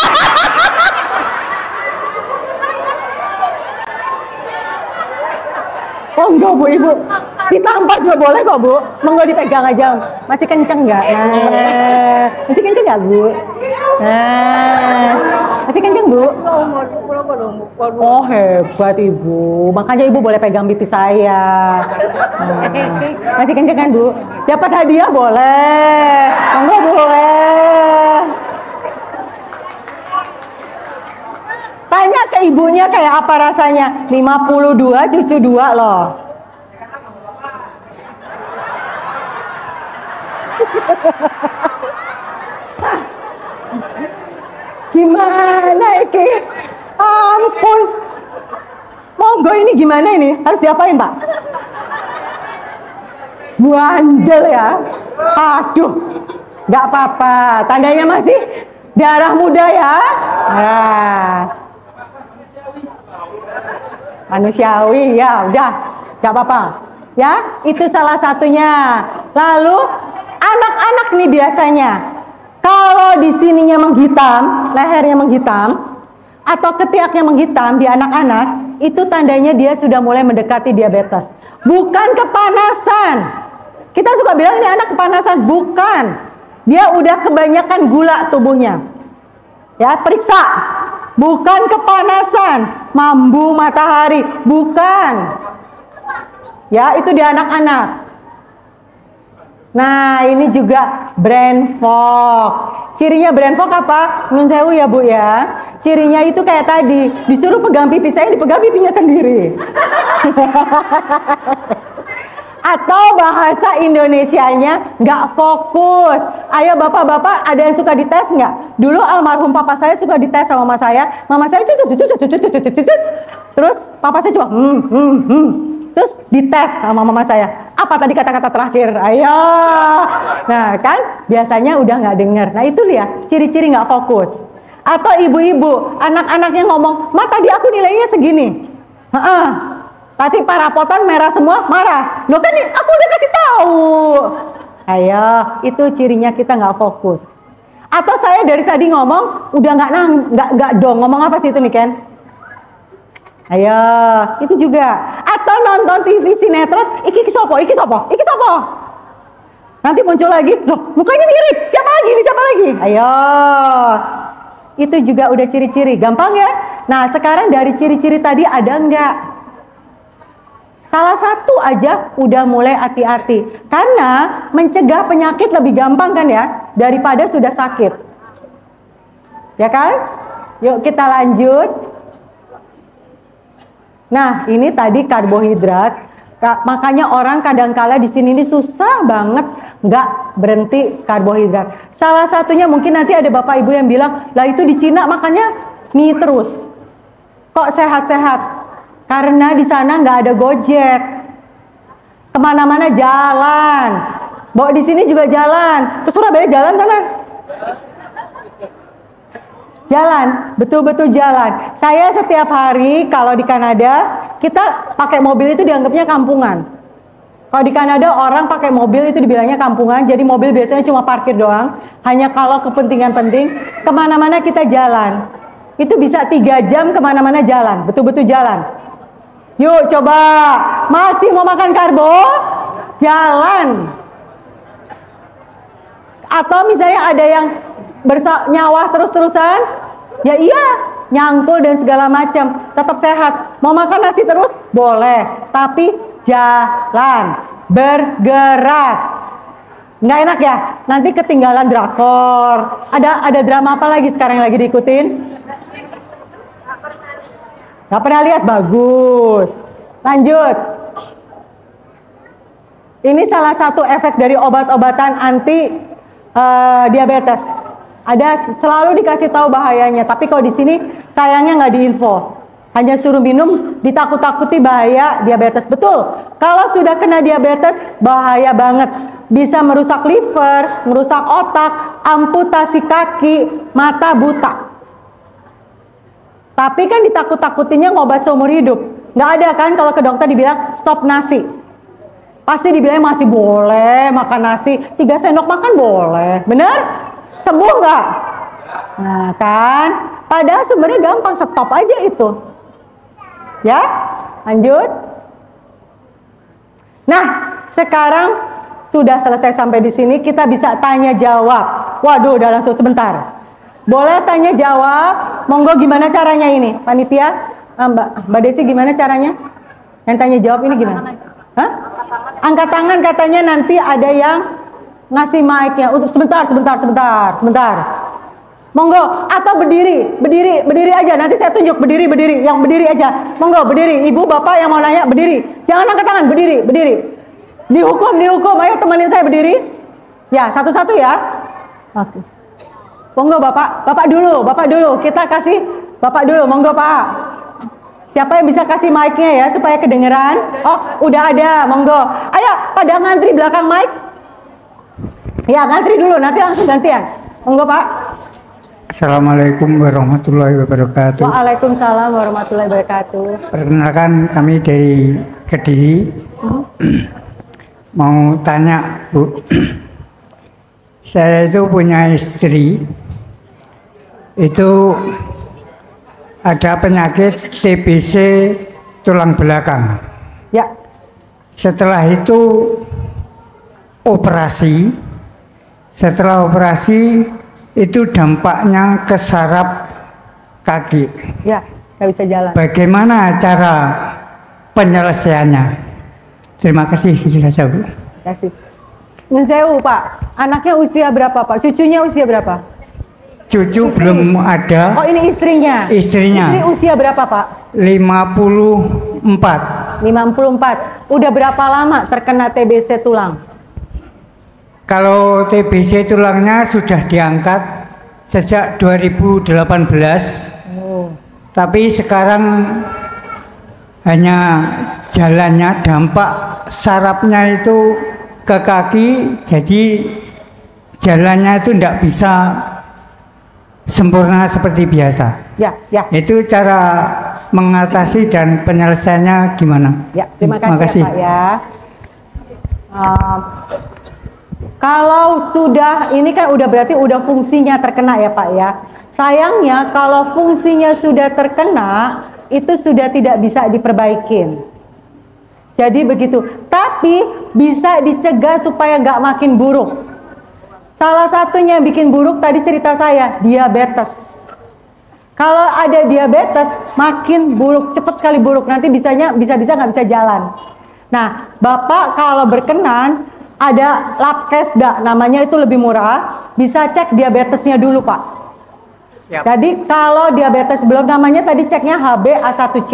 Monggo Bu, Ibu. Ditampar juga boleh kok Bu. Monggo dipegang aja. Masih kenceng nggak? Masih kenceng nggak Bu? Masih kenceng Bu? Oh hebat Ibu. Makanya Ibu boleh pegang pipi saya. Masih kenceng kan Bu? Dapat hadiah boleh. Monggo boleh. Tanya ke ibunya kayak apa rasanya. 52 cucu 2 loh. Gimana iki? Ampun. Monggo ini gimana ini? Harus diapain Pak? Bandel ya. Aduh. Gak apa-apa. Tandanya masih darah muda ya. Nah. Manusiawi ya, udah, gak apa-apa ya, itu salah satunya. Lalu anak-anak nih biasanya kalau di sininya menghitam, lehernya menghitam atau ketiaknya menghitam di anak-anak, itu tandanya dia sudah mulai mendekati diabetes. Bukan kepanasan. Kita suka bilang ini anak kepanasan, bukan. Dia udah kebanyakan gula tubuhnya. Ya, periksa. Bukan kepanasan, mambu matahari, bukan. Ya, itu di anak-anak. Nah, ini juga brain fog. Cirinya brain fog apa? Nun sewu ya Bu ya. Cirinya itu kayak tadi, disuruh pegang pipi saya, dipegang pipinya sendiri. Atau bahasa Indonesianya nggak fokus. Ayo bapak-bapak, ada yang suka dites nggak? Dulu almarhum papa saya suka dites sama mama saya. Mama saya terus papa saya cuma terus dites sama mama saya. Apa tadi kata-kata terakhir? Ayo. Nah kan biasanya udah nggak dengar. Nah itu lihat ciri-ciri nggak fokus. Atau ibu-ibu, anak-anaknya ngomong, "Ma tadi aku nilainya segini." Tadi parapotan merah semua, marah. Loh kan aku udah kasih tahu. Ayo, itu cirinya kita nggak fokus. Atau saya dari tadi ngomong, udah nggak dong. Ngomong apa sih itu nih Ken? Ayo, itu juga. Atau nonton TV sinetron, iki sopo. Nanti muncul lagi, loh mukanya mirip. Siapa lagi? Ayo. Itu juga udah ciri-ciri. Gampang ya? Nah sekarang dari ciri-ciri tadi ada nggak? Salah satu aja udah mulai hati-hati. Karena mencegah penyakit lebih gampang kan ya, daripada sudah sakit. Ya kan? Yuk kita lanjut. Nah, ini tadi karbohidrat. Makanya orang kadangkala di sini ini susah banget nggak berhenti karbohidrat. Salah satunya mungkin nanti ada bapak ibu yang bilang, lah itu di Cina makannya mie terus. Kok sehat-sehat? Karena di sana nggak ada Gojek, kemana-mana jalan. Bawa di sini juga jalan. Ke Surabaya jalan sana. Jalan, betul-betul jalan. Saya setiap hari kalau di Kanada kita pakai mobil itu dianggapnya kampungan. Kalau di Kanada orang pakai mobil itu dibilangnya kampungan. Jadi mobil biasanya cuma parkir doang. Hanya kalau kepentingan penting. Kemana-mana kita jalan. Itu bisa 3 jam kemana-mana jalan, betul-betul jalan. Yuk coba, masih mau makan karbo? Jalan. Atau misalnya ada yang nyawah terus-terusan, ya iya, nyangkul dan segala macam, tetap sehat. Mau makan nasi terus? Boleh, tapi jalan, bergerak. Nggak enak ya? Nanti ketinggalan drakor. Ada drama apa lagi sekarang yang lagi diikutin? Nggak pernah lihat? Bagus. Lanjut. Ini salah satu efek dari obat-obatan anti diabetes. Ada selalu dikasih tahu bahayanya, tapi kalau di sini sayangnya nggak diinfo. Hanya suruh minum, ditakut-takuti bahaya diabetes. Betul, kalau sudah kena diabetes bahaya banget. Bisa merusak liver, merusak otak, amputasi kaki, mata buta. Tapi kan ditakut-takutinya ngobat seumur hidup. Nggak ada kan kalau ke dokter dibilang stop nasi. Pasti dibilang masih boleh makan nasi, 3 sendok makan boleh. Bener? Sembuh nggak? Nah kan, padahal sebenarnya gampang, stop aja itu. Ya, lanjut. Nah, sekarang sudah selesai sampai di sini, kita bisa tanya jawab. Waduh, udah langsung sebentar. Boleh tanya jawab? Monggo, gimana caranya ini, panitia? Mbak Desi, gimana caranya? Yang tanya jawab ini gimana? Hah? Angkat tangan, katanya nanti ada yang ngasih mic-nya. Untuk sebentar. Monggo, atau berdiri aja. Nanti saya tunjuk berdiri, yang berdiri aja. Monggo, berdiri. Ibu, bapak yang mau nanya, berdiri. Jangan angkat tangan, berdiri. Dihukum. Ayo temenin saya berdiri. Ya, satu-satu ya. Oke. Monggo, bapak dulu. Kita kasih bapak dulu. Monggo, Pak. Siapa yang bisa kasih mic-nya ya supaya kedengeran? Oh, udah ada. Monggo. Ayo, pada ngantri belakang mic. Ya, ngantri dulu. Nanti langsung gantian. Monggo, Pak. Assalamualaikum warahmatullahi wabarakatuh. Waalaikumsalam warahmatullahi wabarakatuh. Perkenalkan, kami dari Kediri. Mau tanya, Bu. Saya itu punya istri. Itu ada penyakit TBC tulang belakang. Ya. Setelah itu operasi. Setelah operasi itu dampaknya ke saraf kaki. Ya, nggak bisa jalan. Bagaimana cara penyelesaiannya? Terima kasih, itu saja, Bu. Terima kasih. Mensewu, Pak. Anaknya usia berapa, Pak? Cucunya usia berapa? Cucu Istri. belum ada. Oh, ini istrinya. Istrinya. Istri usia berapa, Pak? 54. 54. Udah berapa lama terkena TBC tulang? Kalau TBC tulangnya sudah diangkat sejak 2018. Oh. Tapi sekarang hanya jalannya, dampak sarafnya itu ke kaki, jadi jalannya itu tidak bisa sempurna seperti biasa. Ya. Itu cara mengatasi dan penyelesaiannya gimana? Ya, terima kasih. Ya, Pak ya. Kalau sudah, ini kan udah berarti udah fungsinya terkena ya Pak ya. Sayangnya kalau fungsinya sudah terkena, itu sudah tidak bisa diperbaikin. Jadi begitu. Tapi bisa dicegah supaya nggak makin buruk. Salah satunya yang bikin buruk tadi cerita saya, diabetes. Kalau ada diabetes, makin buruk, cepat sekali buruk. Nanti bisa-bisa nggak bisa jalan. Nah, Bapak kalau berkenan, ada Labkesda, namanya itu lebih murah, bisa cek diabetesnya dulu Pak. Siap. Jadi kalau diabetes belum, namanya tadi ceknya HbA1c.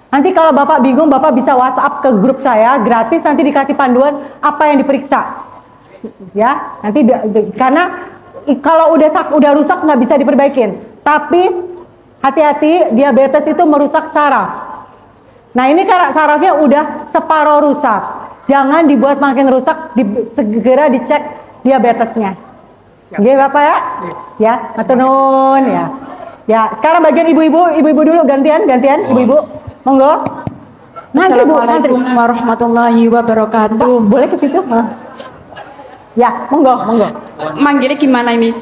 Nanti kalau Bapak bingung, Bapak bisa WhatsApp ke grup saya, gratis, nanti dikasih panduan apa yang diperiksa. Ya, nanti karena kalau udah rusak nggak bisa diperbaikin. Tapi hati-hati, diabetes itu merusak saraf. Nah ini karena sarafnya udah separuh rusak. Jangan dibuat makin rusak, segera dicek diabetesnya. Oke Bapak ya? Ya, matur nuwun ya. Ya, sekarang bagian ibu-ibu dulu gantian ibu-ibu. Monggo. Assalamualaikum warahmatullahi wabarakatuh. Boleh ke situ? Ya, monggo. Manggilnya gimana ini?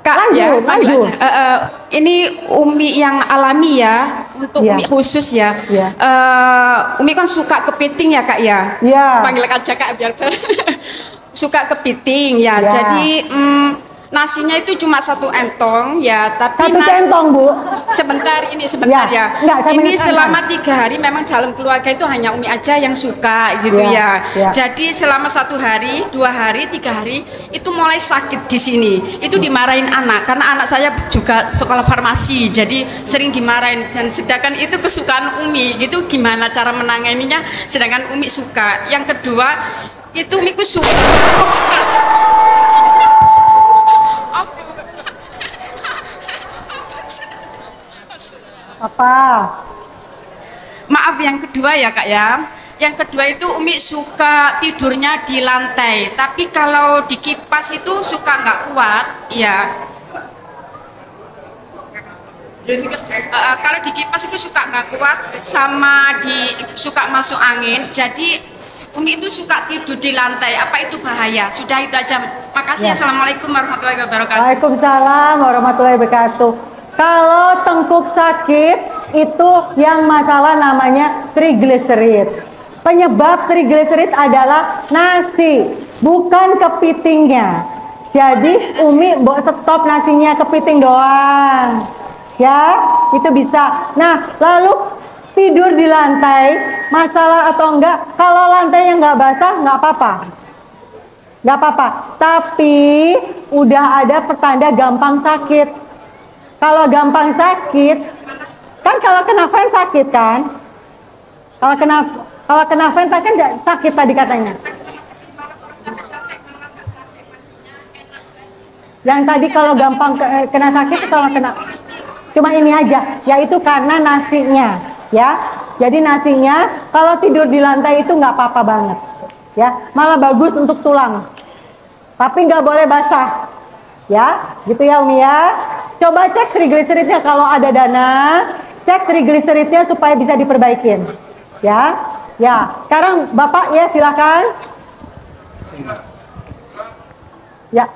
Kak Lanjut, ya, manggil lanjut. aja. Ini Umi yang alami ya, untuk Ya. Umi khusus ya. Ya. Umi kan suka kepiting ya Kak ya. Ya. Panggil aja Kak biar suka kepiting ya. Ya. Jadi nasinya itu cuma 1 entong ya, tapi 1 centong, Bu. sebentar Ya, ya. enggak, saya Ini menekankan. selama 3 hari memang dalam keluarga itu hanya Umi aja yang suka gitu Ya, ya. Jadi selama 1 hari, 2 hari, 3 hari itu mulai sakit di sini. Itu dimarahin anak karena anak saya juga sekolah farmasi, jadi sering dimarahin. Dan sedangkan itu kesukaan Umi, gitu gimana cara menanganinya? Sedangkan Umi suka. Yang kedua itu Umi suka. Apa? Maaf, yang kedua ya Kak ya. Yang kedua itu Umi suka tidurnya di lantai, tapi kalau di kipas itu suka nggak kuat ya. Kalau di kipas itu suka nggak kuat, sama suka masuk angin. Jadi Umi itu suka tidur di lantai. Apa itu bahaya? Sudah itu aja. Makasih. Ya. Assalamualaikum warahmatullahi wabarakatuh. Waalaikumsalam warahmatullahi wabarakatuh. Kalau tengkuk sakit itu yang masalah namanya trigliserid. Penyebab trigliserid adalah nasi, bukan kepitingnya. Jadi Umi mau stop nasinya, kepiting doang. Ya, itu bisa. Nah, lalu tidur di lantai, masalah atau enggak? Kalau lantainya nggak basah, nggak apa-apa. Nggak apa-apa. Tapi udah ada pertanda gampang sakit. Kalau gampang sakit, kan kalau kena vent sakit kan? Kalau kena vent kan sakit tadi katanya. Yang tadi kalau gampang kena sakit kalau kena, cuma ini aja, yaitu karena nasinya, ya. Jadi nasinya kalau tidur di lantai itu nggak apa-apa banget, ya. Malah bagus untuk tulang. Tapi nggak boleh basah, ya. Gitu ya Umi ya. Coba cek trigliseridnya kalau ada dana, cek trigliseridnya supaya bisa diperbaikin, ya. Ya. Sekarang Bapak ya silakan. Ya.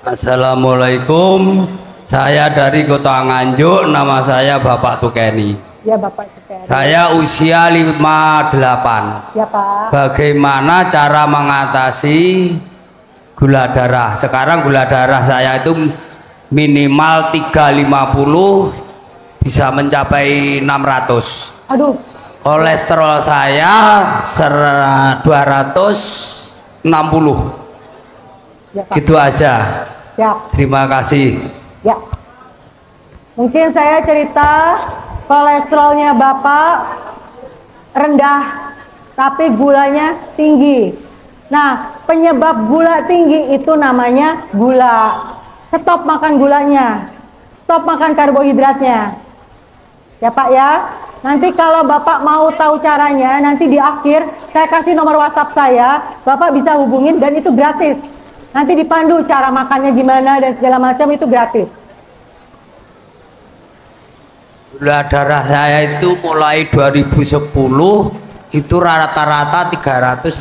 Assalamualaikum, saya dari Kota Nganjuk, nama saya Bapak Tukeni. Ya Bapak Tukeni. Saya usia 58. Ya Pak. Bagaimana cara mengatasi gula darah? Sekarang gula darah saya itu minimal 350, bisa mencapai 600. Aduh. Kolesterol saya 260. Ya Pak. Itu aja. Ya. Terima kasih. Ya. Mungkin saya cerita kolesterolnya Bapak rendah, tapi gulanya tinggi. Nah, penyebab gula tinggi itu namanya gula. Stop makan gulanya, stop makan karbohidratnya. Ya Pak ya. Nanti kalau Bapak mau tahu caranya, nanti di akhir saya kasih nomor WhatsApp saya, Bapak bisa hubungin dan itu gratis. Nanti dipandu cara makannya gimana dan segala macam, itu gratis. Gula darah saya itu mulai 2010 itu rata-rata 350,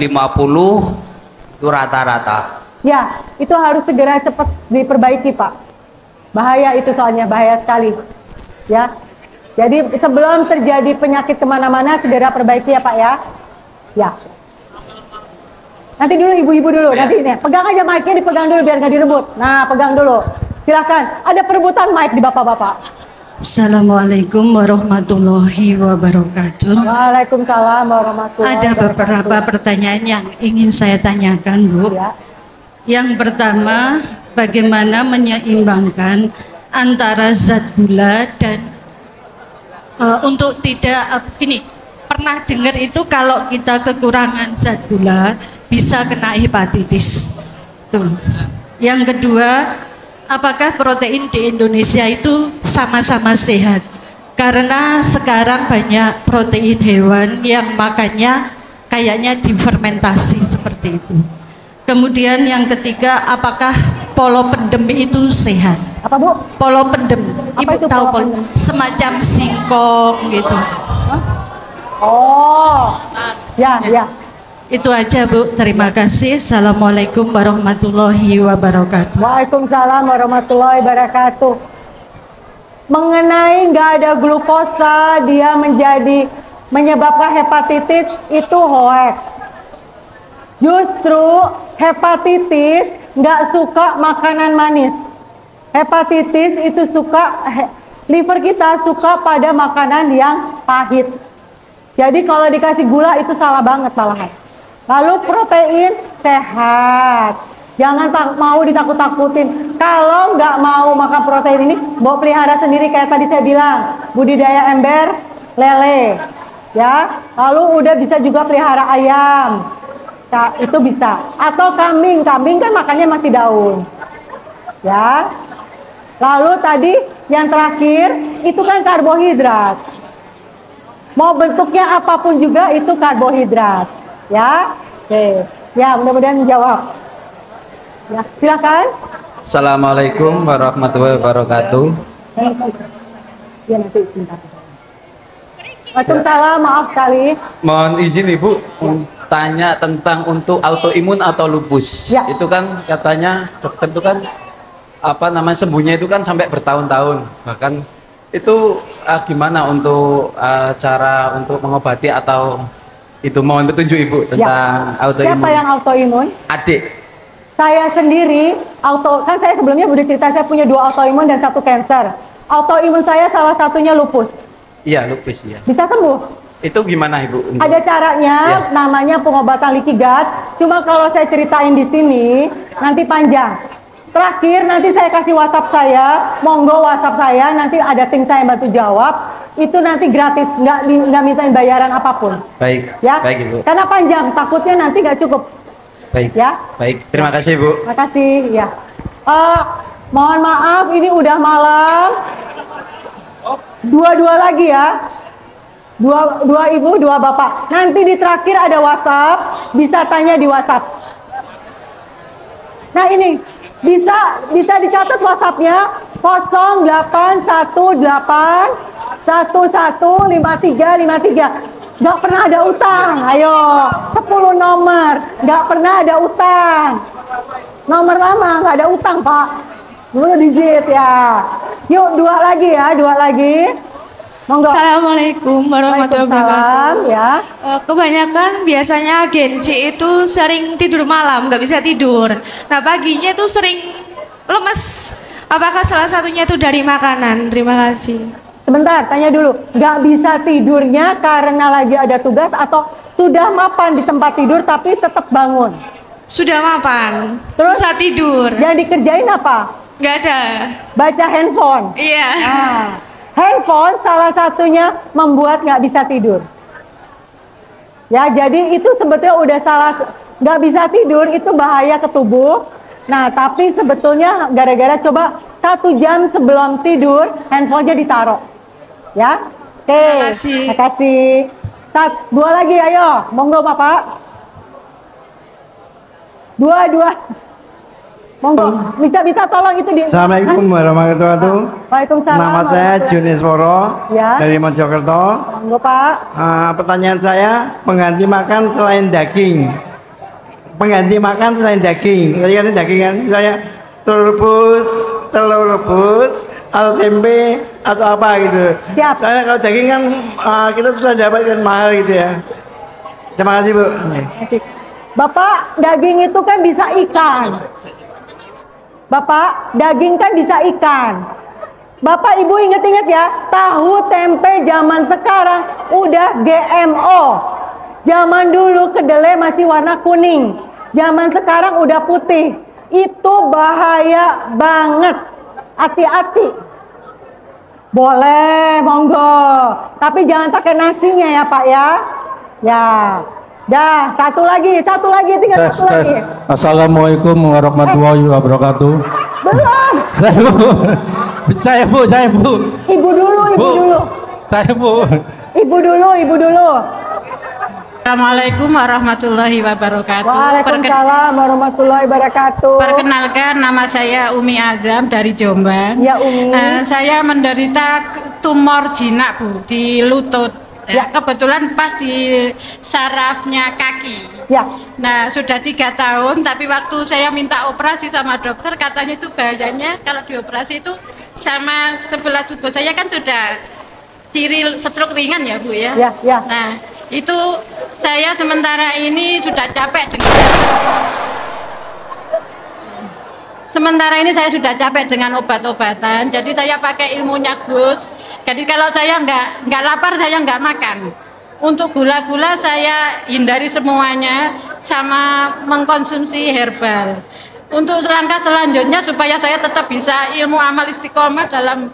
itu rata-rata. Ya, itu harus segera cepat diperbaiki Pak. Bahaya itu soalnya, bahaya sekali. Ya, jadi sebelum terjadi penyakit kemana-mana, segera perbaiki ya Pak ya. Ya. Nanti dulu ibu-ibu dulu, nanti ini pegang aja mic-nya, dipegang dulu biar nggak direbut. Nah, pegang dulu. Silakan. Ada perebutan mic di bapak-bapak. Assalamualaikum warahmatullahi wabarakatuh. Waalaikumsalam warahmatullahi Ada wabarakatuh. beberapa pertanyaan yang ingin saya tanyakan, Bu. Ya. Yang pertama, bagaimana menyeimbangkan antara zat gula dan untuk tidak gini, pernah dengar itu kalau kita kekurangan zat gula bisa kena hepatitis. Tuh. Yang kedua, apakah protein di Indonesia itu sama-sama sehat? Karena sekarang banyak protein hewan yang makannya kayaknya difermentasi seperti itu. Kemudian yang ketiga, apakah polo pendem itu sehat? Apa Bu? Polo pendem, Apa Ibu itu tahu polo polo? pendem? Semacam singkong gitu. Oh, ya, ya. Itu aja Bu, terima kasih. Assalamualaikum warahmatullahi wabarakatuh. Waalaikumsalam warahmatullahi wabarakatuh. Mengenai nggak ada glukosa, dia menyebabkan hepatitis, itu hoax. Justru hepatitis nggak suka makanan manis. Hepatitis itu liver kita suka pada makanan yang pahit. Jadi kalau dikasih gula itu salah banget malahan. Lalu protein sehat. Jangan mau ditakut-takutin. Kalau nggak mau makan protein ini, bawa pelihara sendiri kayak tadi saya bilang, budidaya ember lele, ya. Lalu udah bisa juga pelihara ayam, nah, itu bisa. Atau kambing kan makannya masih daun, ya. Lalu tadi yang terakhir itu kan karbohidrat. Mau bentuknya apapun juga itu karbohidrat, ya. Oke, ya mudah-mudahan menjawab. Ya, silakan. Assalamualaikum warahmatullahi wabarakatuh. Ya, nanti sebentar. Waalaikumsalam, maaf sekali. Mohon izin Ibu tanya tentang untuk autoimun atau lupus. Ya. Itu kan katanya dokter itu kan sembuhnya itu kan sampai bertahun-tahun. Bahkan itu gimana untuk cara untuk mengobati atau itu, mohon petunjuk Ibu tentang autoimun. Siapa yang autoimun? Adik. Saya sendiri, kan saya sebelumnya udah cerita saya punya 2 autoimun dan 1 cancer. Autoimun saya salah satunya lupus. Iya, lupus ya. Bisa sembuh? Itu gimana Ibu? Ada caranya, namanya pengobatan leaky gut. Cuma kalau saya ceritain di sini, nanti panjang. Terakhir, nanti saya kasih WhatsApp saya, monggo WhatsApp saya, nanti ada tim saya yang bantu jawab. Itu nanti gratis, nggak mintain bayaran apapun. Baik, ya? Baik Ibu. Karena panjang, takutnya nanti nggak cukup. Baik, ya. Baik, terima kasih Bu. Terima kasih, ya. Mohon maaf, ini udah malam. 2 lagi ya. 2 ibu, 2 bapak. Nanti di terakhir ada WhatsApp, bisa tanya di WhatsApp. Nah ini, bisa dicatat WhatsAppnya 0818115353. Nggak pernah ada utang, ayo 10 nomor, nggak pernah ada utang. Nomor lama nggak ada utang Pak, dulu digit ya. Yuk 2 lagi ya, 2 lagi. Monggo. Assalamualaikum warahmatullahi wabarakatuh. Ya. Kebanyakan biasanya Genci itu sering tidur malam, nggak bisa tidur. Nah paginya itu sering lemes. Apakah salah satunya itu dari makanan? Terima kasih. Sebentar, tanya dulu. Nggak bisa tidurnya karena lagi ada tugas atau sudah mapan di tempat tidur tapi tetap bangun? Sudah mapan, terus susah tidur. Yang dikerjain apa? Nggak ada. Baca handphone. Iya. Nah, handphone salah satunya membuat nggak bisa tidur. Ya, jadi itu sebetulnya udah salah. Nggak bisa tidur itu bahaya ke tubuh. Nah, tapi sebetulnya gara-gara coba 1 jam sebelum tidur handphonenya ditaruh. Ya, oke. Terima kasih. 2 lagi, ayo, monggo Bapak. 2. Monggo, bisa tolong itu di. Assalamualaikum warahmatullahi wabarakatuh. Waalaikumsalam. Nama saya Junis Woro dari Mojokerto. Monggo Pak. Pertanyaan saya, pengganti makan selain daging. Tadi kan daging kan, misalnya telur rebus, atau tempe, atau apa gitu. Siap. Soalnya kalau daging kan kita susah dapatkan, mahal gitu ya. Terima kasih Bu. Bapak, daging itu kan bisa ikan. Bapak, daging kan bisa ikan. Bapak Ibu ingat-ingat ya, tahu tempe zaman sekarang udah GMO. Zaman dulu kedelai masih warna kuning. Zaman sekarang udah putih. Itu bahaya banget. Hati-hati. Boleh, monggo. Tapi jangan pakai nasinya ya Pak ya. Ya. Dah, satu lagi, tinggal satu lagi. Assalamualaikum warahmatullahi wabarakatuh. Belum. Saya Bu. Ibu dulu. Saya Bu. Ibu dulu. Assalamualaikum warahmatullahi wabarakatuh. Waalaikumsalam warahmatullahi wabarakatuh. Perkenalkan, nama saya Umi Azam dari Jombang. Ya Umi. Saya menderita tumor jinak Bu di lutut. Ya. Kebetulan pas di sarafnya kaki. Ya. Nah sudah 3 tahun, tapi waktu saya minta operasi sama dokter katanya itu bahayanya kalau dioperasi itu sama sebelah tubuh saya kan sudah ciri stroke ringan ya Bu ya. Ya. Nah itu saya sementara ini sudah capek dengan sementara ini saya sudah capek dengan obat-obatan, jadi saya pakai ilmunya Gus. Jadi kalau saya nggak lapar, saya nggak makan. Untuk gula-gula saya hindari semuanya, sama mengkonsumsi herbal. Untuk langkah selanjutnya supaya saya tetap bisa ilmu amal istiqomah dalam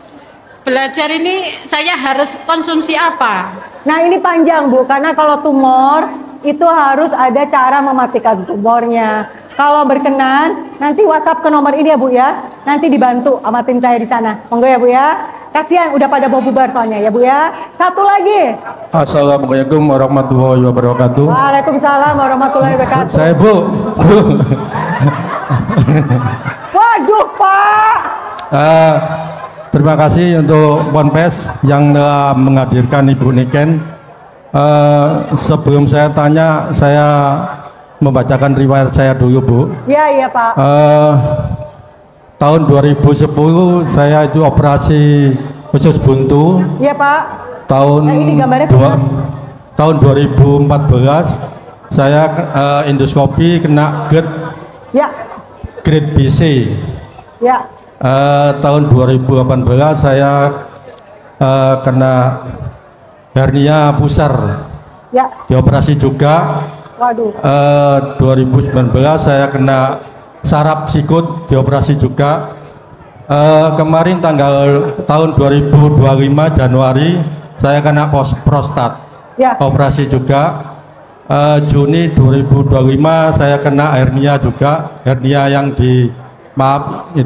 belajar ini, saya harus konsumsi apa? Nah ini panjang Bu, karena kalau tumor itu harus ada cara mematikan tumornya. Kalau berkenan, nanti WhatsApp ke nomor ini ya Bu ya. Nanti dibantu sama tim saya di sana. Monggo ya Bu ya. Kasihan udah pada mau bubar soalnya ya Bu ya. Satu lagi. Assalamualaikum warahmatullahi wabarakatuh. Waalaikumsalam warahmatullahi wabarakatuh. Saya Bu. Waduh Pak. Terima kasih untuk Ponpes yang telah menghadirkan Ibu Niken. Sebelum saya tanya, saya membacakan riwayat saya dulu Bu. Iya Pak. Tahun 2010 saya itu operasi usus buntu. Iya Pak. Tahun 2014 saya endoskopi kena GERD. Ya. Grade BC. Ya. Tahun 2018 saya kena hernia pusar. Ya. Dioperasi juga. Waduh. 2019 saya kena saraf sikut, dioperasi juga. Kemarin tahun 2025 Januari saya kena prostat, ya. Operasi juga. Juni 2025 saya kena hernia juga, hernia yang di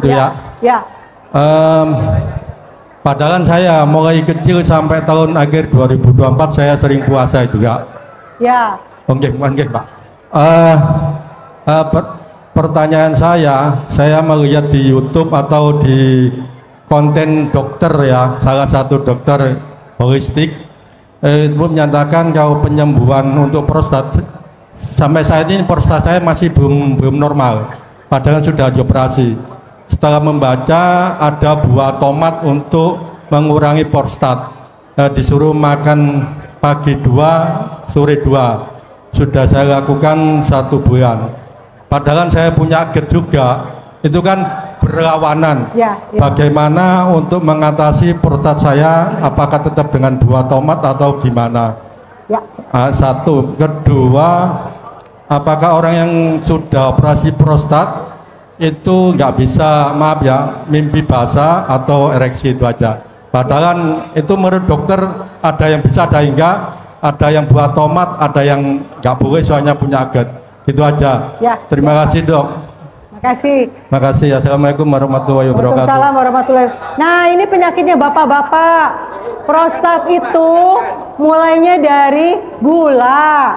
ya. Padahal saya mulai kecil sampai tahun akhir 2024 saya sering puasa juga. Ya. Oke, Pak. Pertanyaan saya melihat di YouTube atau di konten dokter ya, salah satu dokter holistik itu menyatakan kalau penyembuhan untuk prostat sampai saat ini prostat saya masih belum normal, padahal sudah dioperasi. Setelah membaca ada buah tomat untuk mengurangi prostat, disuruh makan pagi 2, sore 2. Sudah saya lakukan 1 bulan. Padahal saya punya GERD juga, itu kan berlawanan. Ya. Bagaimana untuk mengatasi prostat saya? Apakah tetap dengan buah tomat atau gimana? Ya. Satu, kedua, apakah orang yang sudah operasi prostat itu nggak bisa, maaf ya, mimpi basah atau ereksi itu aja? Padahal itu menurut dokter ada yang bisa, ada yang enggak. Ada yang buah tomat, ada yang nggak boleh soalnya punya GERD. Gitu aja. Ya, terima kasih Dok. Makasih. Makasih. Assalamualaikum warahmatullahi wabarakatuh. Waalaikumsalam warahmatullahi wabarakatuh. Nah ini penyakitnya bapak-bapak. Prostat itu mulainya dari gula.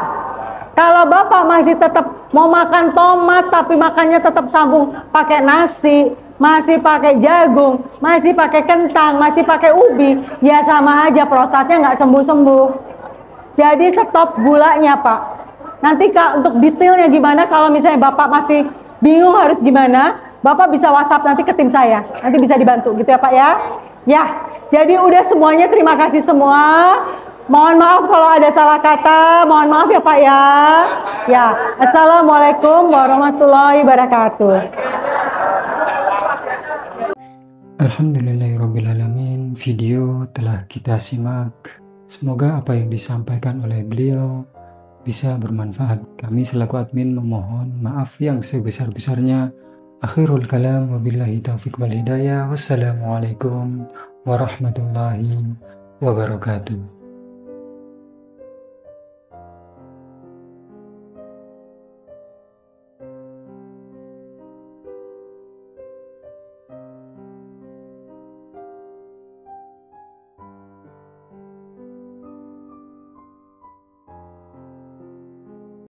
Kalau bapak masih tetap mau makan tomat tapi makannya tetap sambung pakai nasi, masih pakai jagung, masih pakai kentang, masih pakai ubi, ya sama aja prostatnya nggak sembuh-sembuh. Jadi stop gulanya Pak. Nanti Kak untuk detailnya gimana, kalau misalnya Bapak masih bingung harus gimana, Bapak bisa WhatsApp nanti ke tim saya, nanti bisa dibantu gitu ya Pak ya. Ya, jadi udah semuanya, terima kasih semua. Mohon maaf kalau ada salah kata, mohon maaf ya Pak ya. Ya, Assalamualaikum warahmatullahi wabarakatuh. Alhamdulillahirrabbilalamin. Video telah kita simak. Semoga apa yang disampaikan oleh beliau bisa bermanfaat. Kami selaku admin memohon maaf yang sebesar-besarnya. Akhirul kalam, wabillahi taufiq wal hidayah. Wassalamualaikum warahmatullahi wabarakatuh.